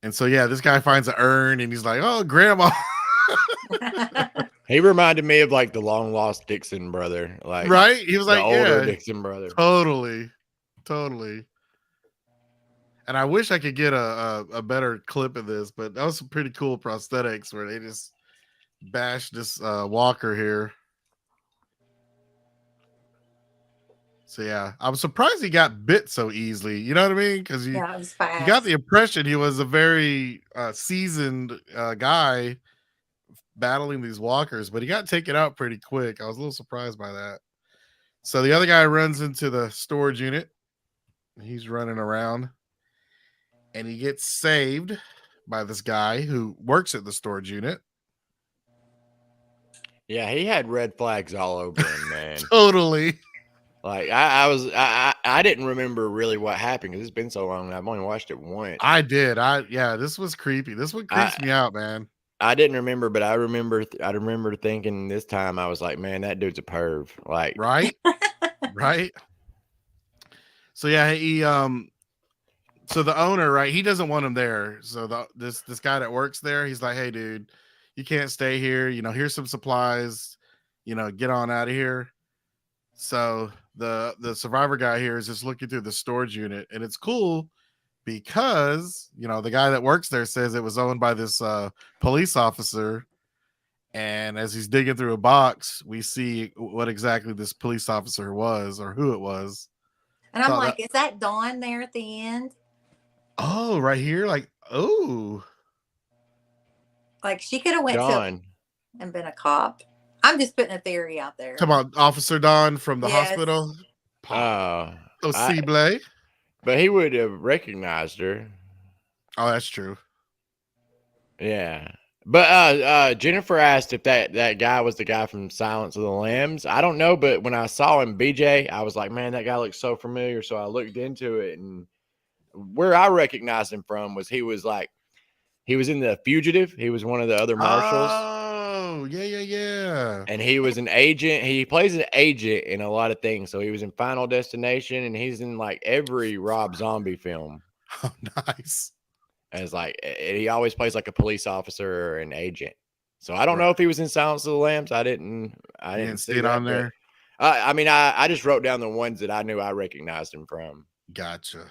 And so this guy finds an urn and he's like, "Oh, grandma." He reminded me of like the long lost Dixon brother, like Right? He was the like, older Dixon brother. Totally. And I wish I could get a better clip of this, but that was some pretty cool prosthetics where they just bashed this walker here. So I'm surprised he got bit so easily. You know what I mean? Because Yeah, it was fast. you got the impression he was a very seasoned guy battling these walkers, but he got taken out pretty quick. I was a little surprised by that. So the other guy runs into the storage unit. He's running around and he gets saved by this guy who works at the storage unit. Yeah, he had red flags all over him, man. Totally. Like I didn't remember really what happened because it's been so long. I've only watched it once. I did. This was creepy. This one creeps me out, man. I didn't remember, but I remember thinking this time I was like, man, that dude's a perv. Like, right. So he so the owner, right, he doesn't want him there. So this guy that works there, he's like, "Hey dude, you can't stay here. Here's some supplies, get on out of here." So the survivor guy here is just looking through the storage unit, and it's cool because the guy that works there says it was owned by this police officer. And as he's digging through a box, we see what exactly this police officer was or who it was. And I'm like, is that Dawn there at the end? Oh, right here. Like, oh. Like she could have went Dawn. and been a cop. I'm just putting a theory out there. Come on, Officer Dawn from the hospital. Cible. But he would have recognized her. Oh, that's true. Yeah. But Jennifer asked if that guy was the guy from Silence of the Lambs. I don't know, but when I saw him, BJ, I was like, man, that guy looks so familiar. So I looked into it, and where I recognized him from was he was in The Fugitive. He was one of the other marshals. Oh, yeah. And he was an agent. He plays an agent in a lot of things. So he was in Final Destination, and he's in like every Rob Zombie film. Oh, nice. And it's like he always plays like a police officer or an agent. So I don't know if he was in Silence of the Lambs. I didn't see it on there. I just wrote down the ones that I knew I recognized him from. Gotcha.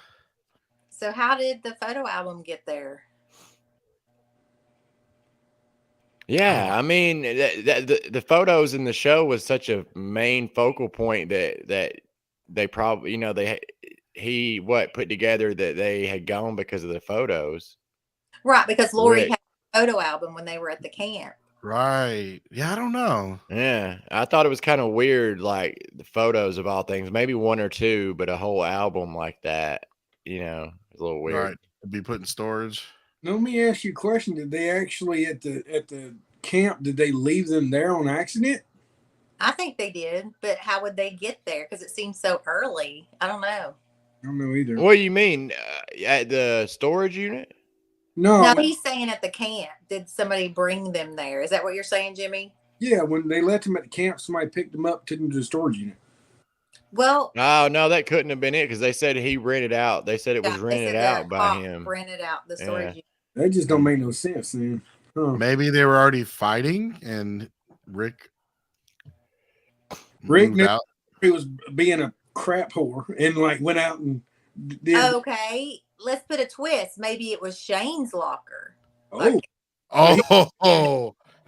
So how did the photo album get there? Yeah, I mean the photos in the show was such a main focal point that they probably he put together that they had gone because of the photos. Right, because Lori had a photo album when they were at the camp. Right. Yeah, I don't know. Yeah, I thought it was kind of weird, like the photos of all things, maybe one or two, but a whole album like that, it's a little weird. Right. It'd be put in storage. Now, let me ask you a question. Did they actually at the camp, did they leave them there on accident? I think they did, but how would they get there? Because it seems so early. I don't know. I don't know either. What do you mean? At the storage unit? No, he's saying at the camp. Did somebody bring them there? Is that what you're saying, Jimmy? Yeah, when they left them at the camp, somebody picked them up, took them to the storage unit. Well, oh no, that couldn't have been it because they said he rented out. They said it was rented out by him. Rented out the storage unit. That just don't make no sense, man. Huh. Maybe they were already fighting, and Rick knew he was being a crap whore and went out and did. Okay, let's put a twist. Maybe it was Shane's locker.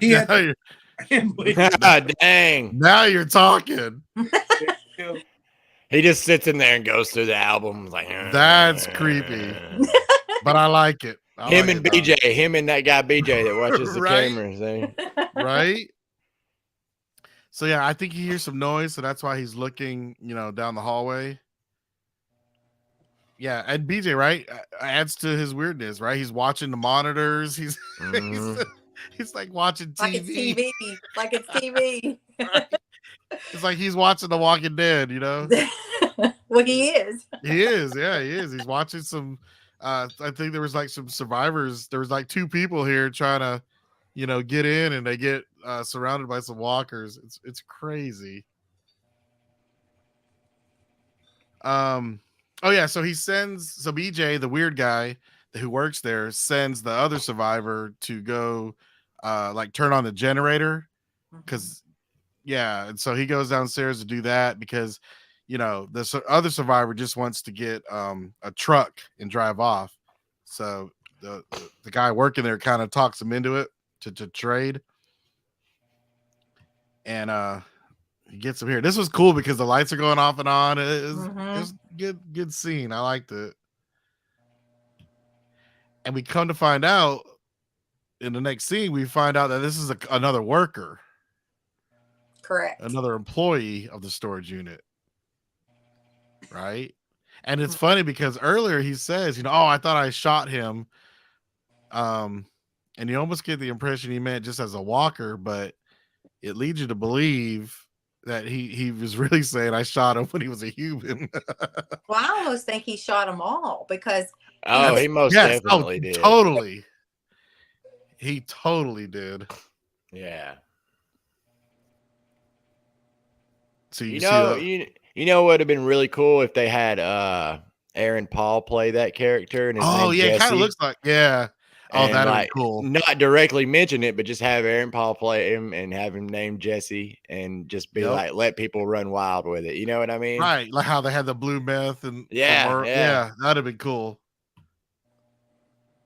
He had. Dang! Now you're talking. He just sits in there and goes through the album like. That's creepy, but I like it. Him and that guy BJ that watches the cameras. Right. So I think he hears some noise, so that's why he's looking, down the hallway. Yeah, and BJ, right, adds to his weirdness, right? He's watching the monitors. He's he's like watching TV. Like it's TV. Like it's TV. Right? It's like he's watching The Walking Dead, you know? Well, he is. He is, yeah, he is. He's watching some. I think there was like some survivors. There was like 2 people here trying to, you know, get in, and they get surrounded by some walkers. It's crazy. Oh yeah, so BJ, the weird guy who works there, sends the other survivor to go like turn on the generator, because and so he goes downstairs to do that because, you know, the other survivor just wants to get a truck and drive off. So the guy working there kind of talks him into it to trade, and he gets him here. This was cool because the lights are going off and on. It was good scene. I liked it. And we come to find out in the next scene, we find out that this is another worker. Correct. Another employee of the storage unit. Right? And it's funny because earlier he says, you know, oh, I thought I shot him. And you almost get the impression he meant just as a walker, but it leads you to believe that he was really saying I shot him when he was a human. Well, I almost think he shot them all because he most definitely did. Totally. He totally did. Yeah. So you know what would have been really cool if they had Aaron Paul play that character, and his name it kind of looks like Oh, that'd like, be cool. Not directly mention it, but just have Aaron Paul play him and have him named Jesse, and just be like, let people run wild with it. You know what I mean? Right, like how they had the blue meth and yeah, that'd have been cool.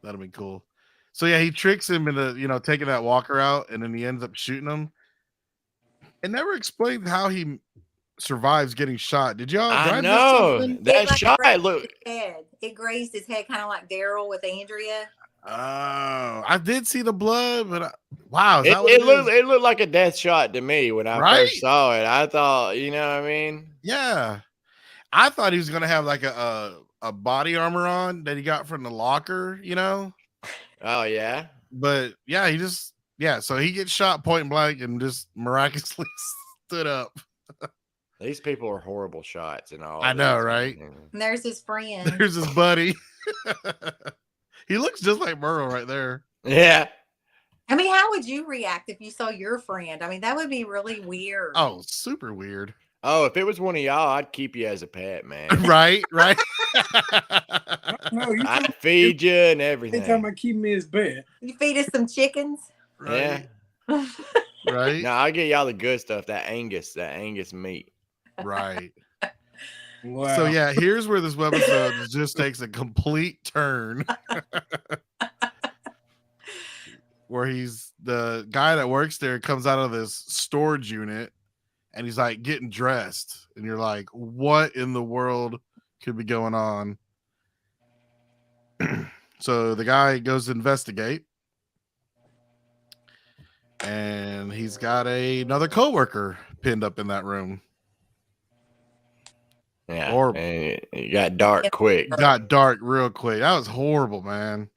That'd have been cool. So yeah, he tricks him into, you know, taking that walker out, and then he ends up shooting him. It never explained how he survives getting shot. Did y'all? I know that shot. Look, it grazed his head, kind of like Daryl with Andrea. Oh, I did see the blood, but wow, it looked like a death shot to me when I first saw it. I thought, you know what I mean? Yeah, I thought he was gonna have like a body armor on that he got from the locker, you know? Oh yeah, but yeah, so he gets shot point blank and just miraculously stood up. These people are horrible shots and all. I know, right? And there's his friend. There's his buddy. He looks just like Merle right there. Yeah. I mean, how would you react if you saw your friend? I mean, that would be really weird. Oh, super weird. Oh, if it was one of y'all, I'd keep you as a pet, man. Right. No, I'd feed you and everything. Anytime I keep me as pet. You feed us some chickens. Right. Yeah. Right. No, I'll get y'all the good stuff, that Angus meat. Right. Wow. So yeah, here's where this webisode just takes a complete turn. Where the guy that works there comes out of this storage unit and he's like getting dressed, and you're like, what in the world could be going on? So the guy goes to investigate, and he's got another coworker pinned up in that room. Yeah, and it got dark quick. Got dark real quick. That was horrible, man.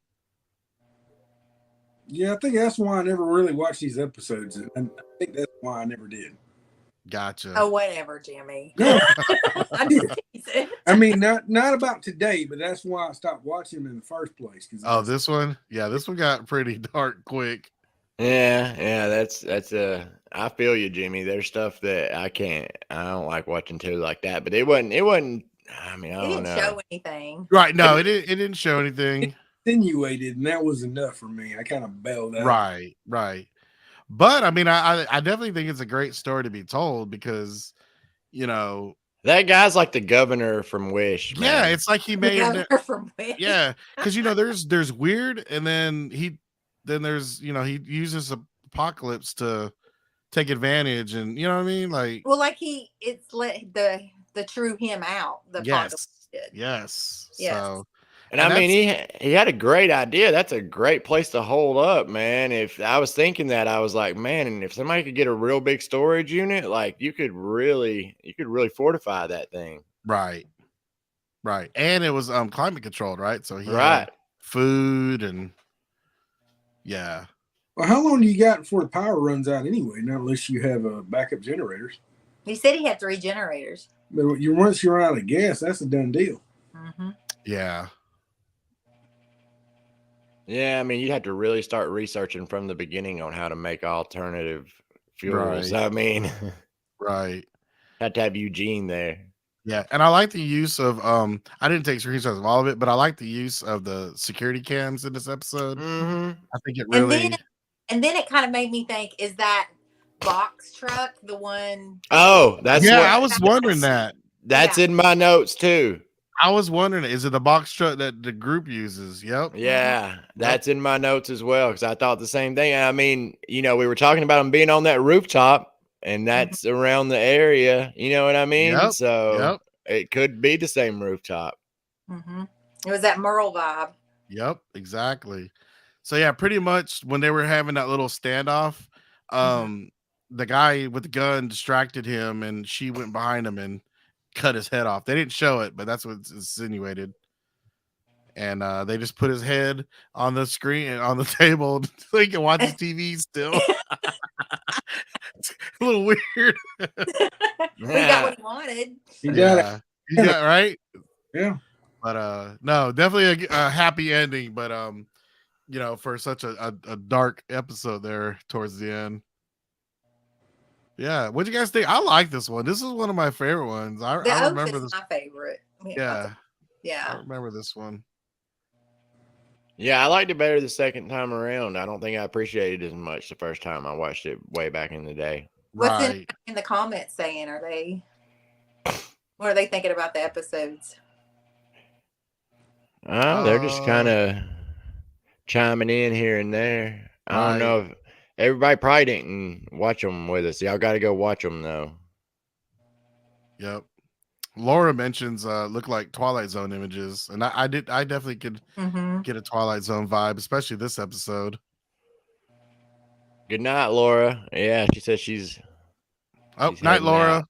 Yeah, I think that's why I never really watched these episodes, and I think that's why I never did. Gotcha. Oh, whatever, Jimmy. No, I'm just teasing. I mean, not about today, but that's why I stopped watching them in the first place. Oh, this one? Yeah, this one got pretty dark quick. Yeah, that's I feel you, Jimmy. There's stuff that I don't like watching too like that, but it wasn't, I mean, I don't know. It didn't show anything. Right, no, it didn't show anything. Insinuated, and that was enough for me. I kind of bailed out. Right. But I mean, I definitely think it's a great story to be told because, you know, that guy's like the governor from Wish. Man. Yeah, it's like he made from Wish. Yeah, because you know, there's weird, and then there's, you know, he uses apocalypse to take advantage, and you know what I mean, like, well, like it's let the true him out. The yes. So. And I mean, he had a great idea. That's a great place to hold up, man. If I was thinking that, I was like, man, and if somebody could get a real big storage unit, like you could really fortify that thing. Right. Right. And it was climate controlled, right? So he Right. had food and yeah. Well, how long do you got before the power runs out anyway? Not unless you have backup generators. He said he had 3 generators. But once you run out of gas, that's a done deal. Mm-hmm. Yeah. Yeah, I mean, you'd have to really start researching from the beginning on how to make alternative fuels. Right. I mean, Right. had to have Eugene there. Yeah. And I like the use of I didn't take screenshots of all of it, but I like the use of the security cams in this episode. Mm-hmm. I think it And really then it kind of made me think, is that box truck the one? Oh, that's yeah, what, I was wondering that. that's in my notes too. I was wondering, is it the box truck that the group uses? Yep. Yeah, that's in my notes as well because I thought the same thing. I mean, we were talking about them being on that rooftop, and that's around the area. You know what I mean? Yep, So it could be the same rooftop. Mm-hmm. It was that Merle vibe. Yep, exactly. So yeah, pretty much when they were having that little standoff, the guy with the gun distracted him and she went behind him and cut his head off. They didn't show it, but that's what's insinuated. And they just put his head on the screen and on the table so he can watch his TV still. It's a little weird. He got what he wanted. You got it. Yeah, right. Yeah. But no, definitely a happy ending. But for such a dark episode there towards the end. Yeah, what do you guys think? I like this one. This is one of my favorite ones. I remember this. My favorite. Yeah, Yeah. I remember this one. Yeah, I liked it better the second time around. I don't think I appreciated it as much the first time I watched it way back in the day. What's Right. in the comments saying? What are they thinking about the episodes? They're just kind of chiming in here and there. I don't know if everybody probably didn't watch them with us. Y'all got to go watch them though. Yep. Laura mentions look like Twilight Zone images, and I definitely could get a Twilight Zone vibe, especially this episode. Good night, Laura. Yeah, she says she's night, heading Laura. out.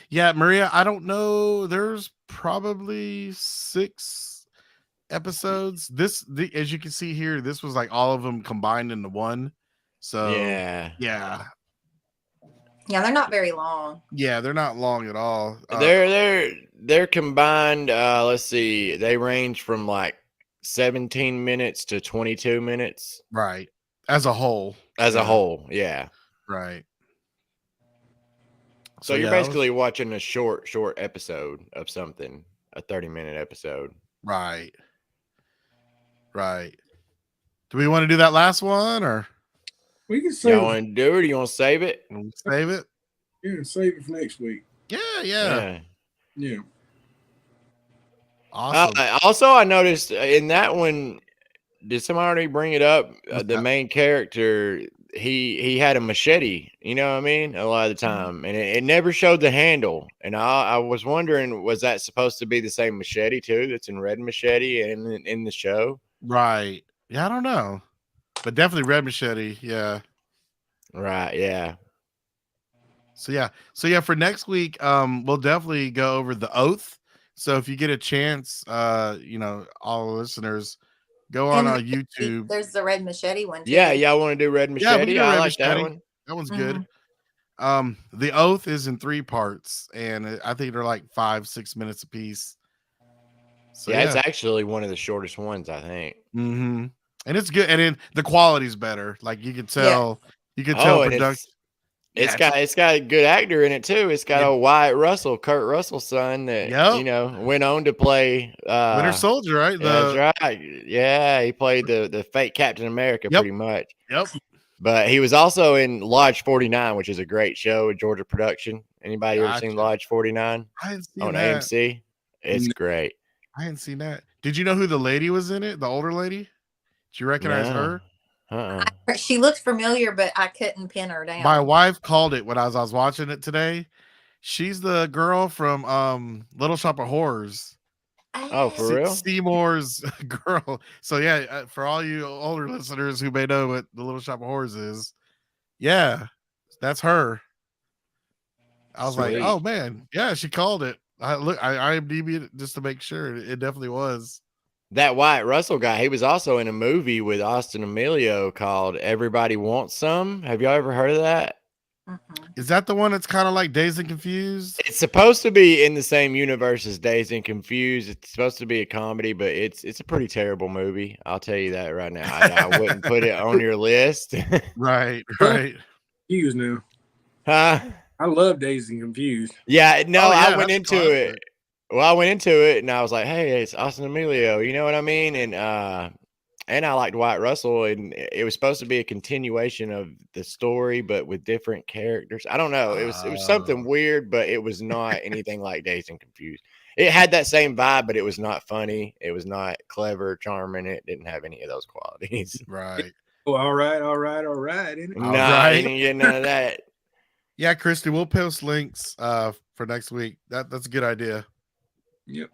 Yeah, Maria, I don't know. There's probably 6 episodes. As you can see here, this was like all of them combined into one. So Yeah. yeah, they're not very long. Yeah, they're not long at all. They're combined. Let's see, they range from like 17 minutes to 22 minutes. Right. As a whole. As a whole, yeah. Right. So you're basically watching a short episode of something, a 30-minute episode. Right. Right. Do we want to do that last one or we can save Y'all want to do it or you want to save it? Save it? Yeah, save it for next week. Yeah. Awesome. Also, I noticed in that one, did somebody already bring it up? The main character, he had a machete, you know what I mean? A lot of the time. And it never showed the handle. And I was wondering, was that supposed to be the same machete too that's in Red Machete and in the show? Right. Yeah, I don't know. But definitely Red Machete. Yeah. Right. Yeah. So yeah, for next week, we'll definitely go over The Oath. So if you get a chance, all the listeners, go on YouTube. There's the Red Machete one too. Yeah, y'all want to do Red Machete? Yeah, I Red like Machete. that one. That one's good. The Oath is in 3 parts, and I think they're like 5-6 minutes a piece. So, yeah, it's actually one of the shortest ones, I think. Mm-hmm. And it's good, and then the quality's better. Like you can tell, production. It's got a good actor in it too. It's got a Wyatt Russell, Kurt Russell's son, that went on to play Winter Soldier, right? That's right. Yeah, he played the fake Captain America pretty much. Yep. But he was also in Lodge 49, which is a great show, Georgia production. Anybody ever seen Lodge 49? I hadn't seen on that. AMC. It's great. I hadn't seen that. Did you know who the lady was in it? The older lady? Did you recognize her? She looked familiar, but I couldn't pin her down. My wife called it when I was watching it today. She's the girl from Little Shop of Horrors. Oh, for real? Seymour's girl. So yeah, for all you older listeners who may know what the Little Shop of Horrors is, yeah, that's her. I was like, oh man, yeah, she called it. I IMDb it just to make sure. It definitely was. That Wyatt Russell guy, he was also in a movie with Austin Emilio called Everybody Wants Some. Have y'all ever heard of that? Is that the one that's kind of like Dazed and Confused? It's supposed to be in the same universe as Dazed and Confused. It's supposed to be a comedy, but it's a pretty terrible movie. I'll tell you that right now. I wouldn't put it on your list. Right. Confused now. Huh? I love Dazed and Confused. Yeah, no, Oh, yeah, I went that's into classic. it. Well, I went into it and I was like, hey, it's Austin Emilio. You know what I mean? And I liked Wyatt Russell, and it was supposed to be a continuation of the story, but with different characters. I don't know. It was something weird, but it was not anything like Dazed and Confused. It had that same vibe, but it was not funny. It was not clever, charming. It didn't have any of those qualities. Right. Oh, all right. Isn't it? No, All I right. didn't get none of that. Yeah, Christy, we'll post links for next week. That's a good idea. Yep.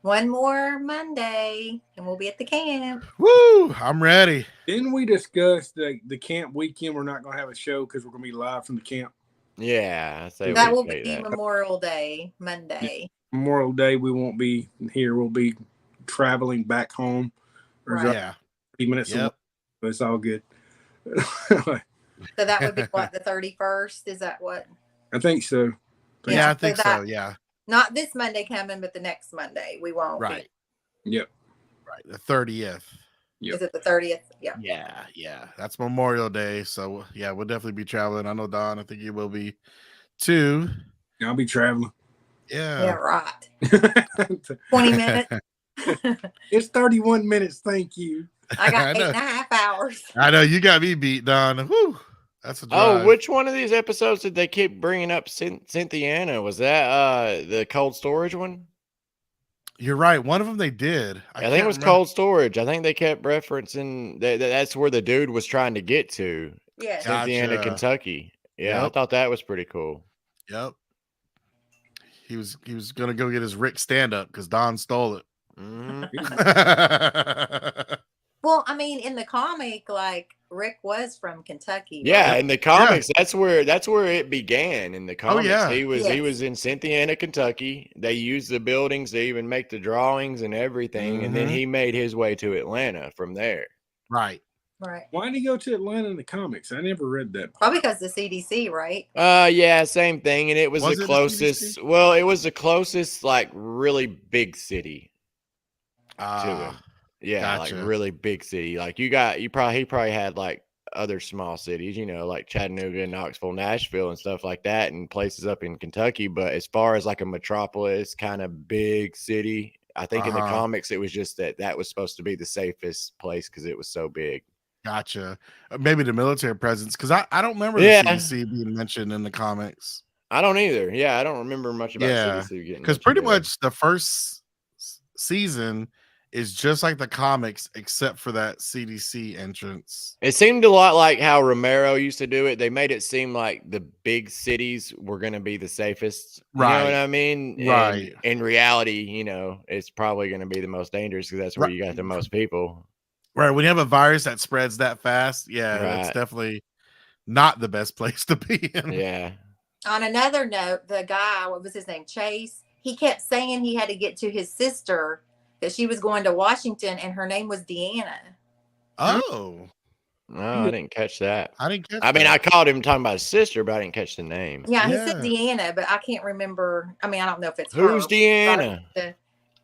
One more Monday, and we'll be at the camp. Woo! I'm ready. Didn't we discuss the camp weekend? We're not going to have a show because we're going to be live from the camp. Yeah, I say That we will say be that. Memorial Day, Monday. Memorial Day, we won't be here. We'll be traveling back home. Or Right. Yeah. 30 minutes away, Yep. but it's all good. So that would be what, the 31st? Is that what? I think so. Yeah, I so think so. that- Yeah. Not this Monday coming, but the next Monday. We won't. be. Right. Yep. Right. The 30th. Yep. Is it the 30th? Yeah. Yeah. That's Memorial Day. So yeah, we'll definitely be traveling. I know Don, I think you will be too. I'll be traveling. Yeah, Yeah. right. 20 minutes. It's 31 minutes. Thank you. I got I eight know. and a half hours. I know you got me beat, Don. Whew. That's a drive. Oh, which one of these episodes did they keep bringing up Cynthiana? Was that the cold storage one? You're right. One of them they did. I think can't it was remember. cold storage. I think they kept referencing that's where the dude was trying to get to. Yes. Gotcha. Cynthiana, Kentucky. Yeah, I Yep. thought that was pretty cool. Yep. He was gonna go get his Rick stand up because Don stole it. Mhm. Well, I mean, in the comic, like Rick was from Kentucky. Yeah, right? in the comics, that's where it began. In the comics, yeah. he was Yes. in Cynthiana, Kentucky. They used the buildings to even make the drawings and everything, and then Mhm. he made his way to Atlanta from there. Right. Right. Why did he go to Atlanta in the comics? I never read that. Probably because the CDC, right? Yeah, same thing, and it was, Was it the the closest. CDC? Well, it was the closest, like really big city to him. Yeah, Gotcha. like really big city. Like he probably had like other small cities, like Chattanooga, Knoxville, Nashville, and stuff like that, and places up in Kentucky. But as far as like a metropolis kind of big city, I think in the Uh-huh. comics it was just that was supposed to be the safest place because it was so big. Gotcha. Maybe the military presence because I don't remember Yeah. the CDC being mentioned in the comics. I don't either. Yeah, I don't remember much about Yeah, CDC getting because mentioned pretty there. much the first season is just like the comics except for that CDC entrance. It seemed a lot like how Romero used to do it. They made it seem like the big cities were going to be the safest. You know Right. what I mean? And Right. in reality, it's probably going to be the most dangerous because that's where you got the most people. Right. When you have a virus that spreads that fast, yeah, it's Right. definitely not the best place to be in. Yeah. On another note, the guy, what was his name? Chase, he kept saying he had to get to his sister that she was going to Washington and her name was Deanna. Oh, No, I didn't catch that. I didn't catch I mean, I that. caught him talking about his sister, but I didn't catch the name. Yeah, he said Yeah. Deanna, but I can't remember. I mean, I don't know if it's Who's her. Deanna? The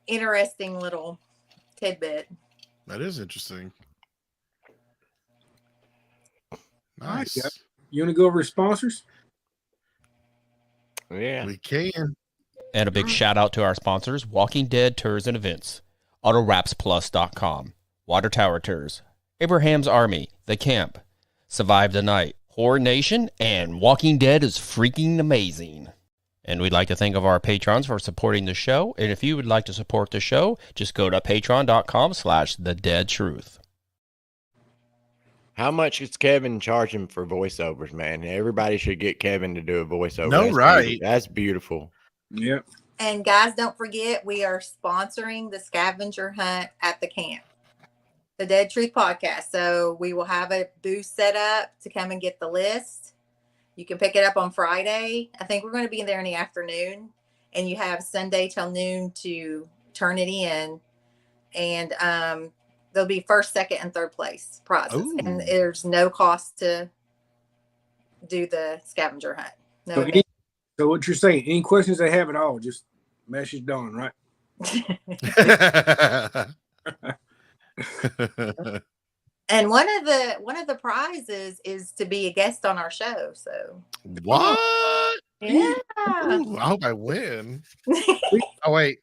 interesting little tidbit. That is interesting. right, Nice. guys. You want to go over sponsors? Yeah. We can. And a big shout out to our sponsors, Walking Dead Tours and Events, AutoWrapsPlus.com, Water Tower Tours, Abraham's Army, The Camp, Survive the Night, Horror Nation, and Walking Dead is freaking amazing. And we'd like to thank of our patrons for supporting the show. And if you would like to support the show, just go to patreon.com/thedeadtruth. How much is Kevin charging for voiceovers, man? Everybody should get Kevin to do a voiceover. No, That's right. beautiful. That's beautiful. Yep. And guys, don't forget, we are sponsoring the scavenger hunt at the camp, the Dead Truth Podcast. So we will have a booth set up to come and get the list. You can pick it up on Friday. I think we're going to be there in the afternoon, and you have Sunday till noon to turn it in. And there'll be first, second, and third place prizes. Ooh. And there's no cost to do the scavenger hunt. No. So what you're saying, any questions they have at all, just message Dawn, right? And one of the prizes is to be a guest on our show. So What? yeah. Ooh, I hope I win. Oh wait.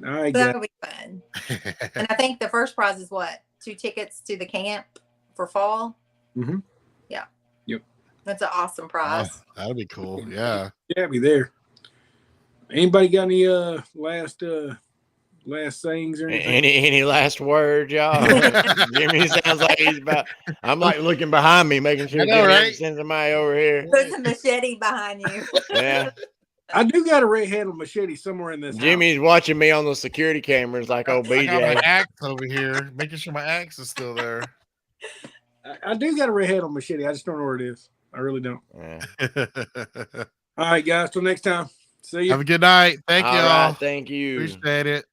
All right, That'll guys. be fun. And I think the first prize is what? 2 tickets to the camp for fall. Mm-hmm. Yeah. Yep. That's an awesome prize. Oh, that'd be cool. Yeah. Yeah, be there. Anybody got any last sayings or anything? Any last words, y'all? Jimmy sounds like he's about. I'm like looking behind me, making sure I know, Jimmy right? doesn't send somebody over here. There's a machete behind you. Yeah, I do got a red handled machete somewhere in this house. Jimmy's watching me on the security cameras like old I got my BJ. axe over here, making sure my axe is still there. I do got a red handled machete. I just don't know where it is. I really don't. Yeah. All right, guys. Till next time. See you. Have a good night. Thank you All all. right, thank you. Appreciate it.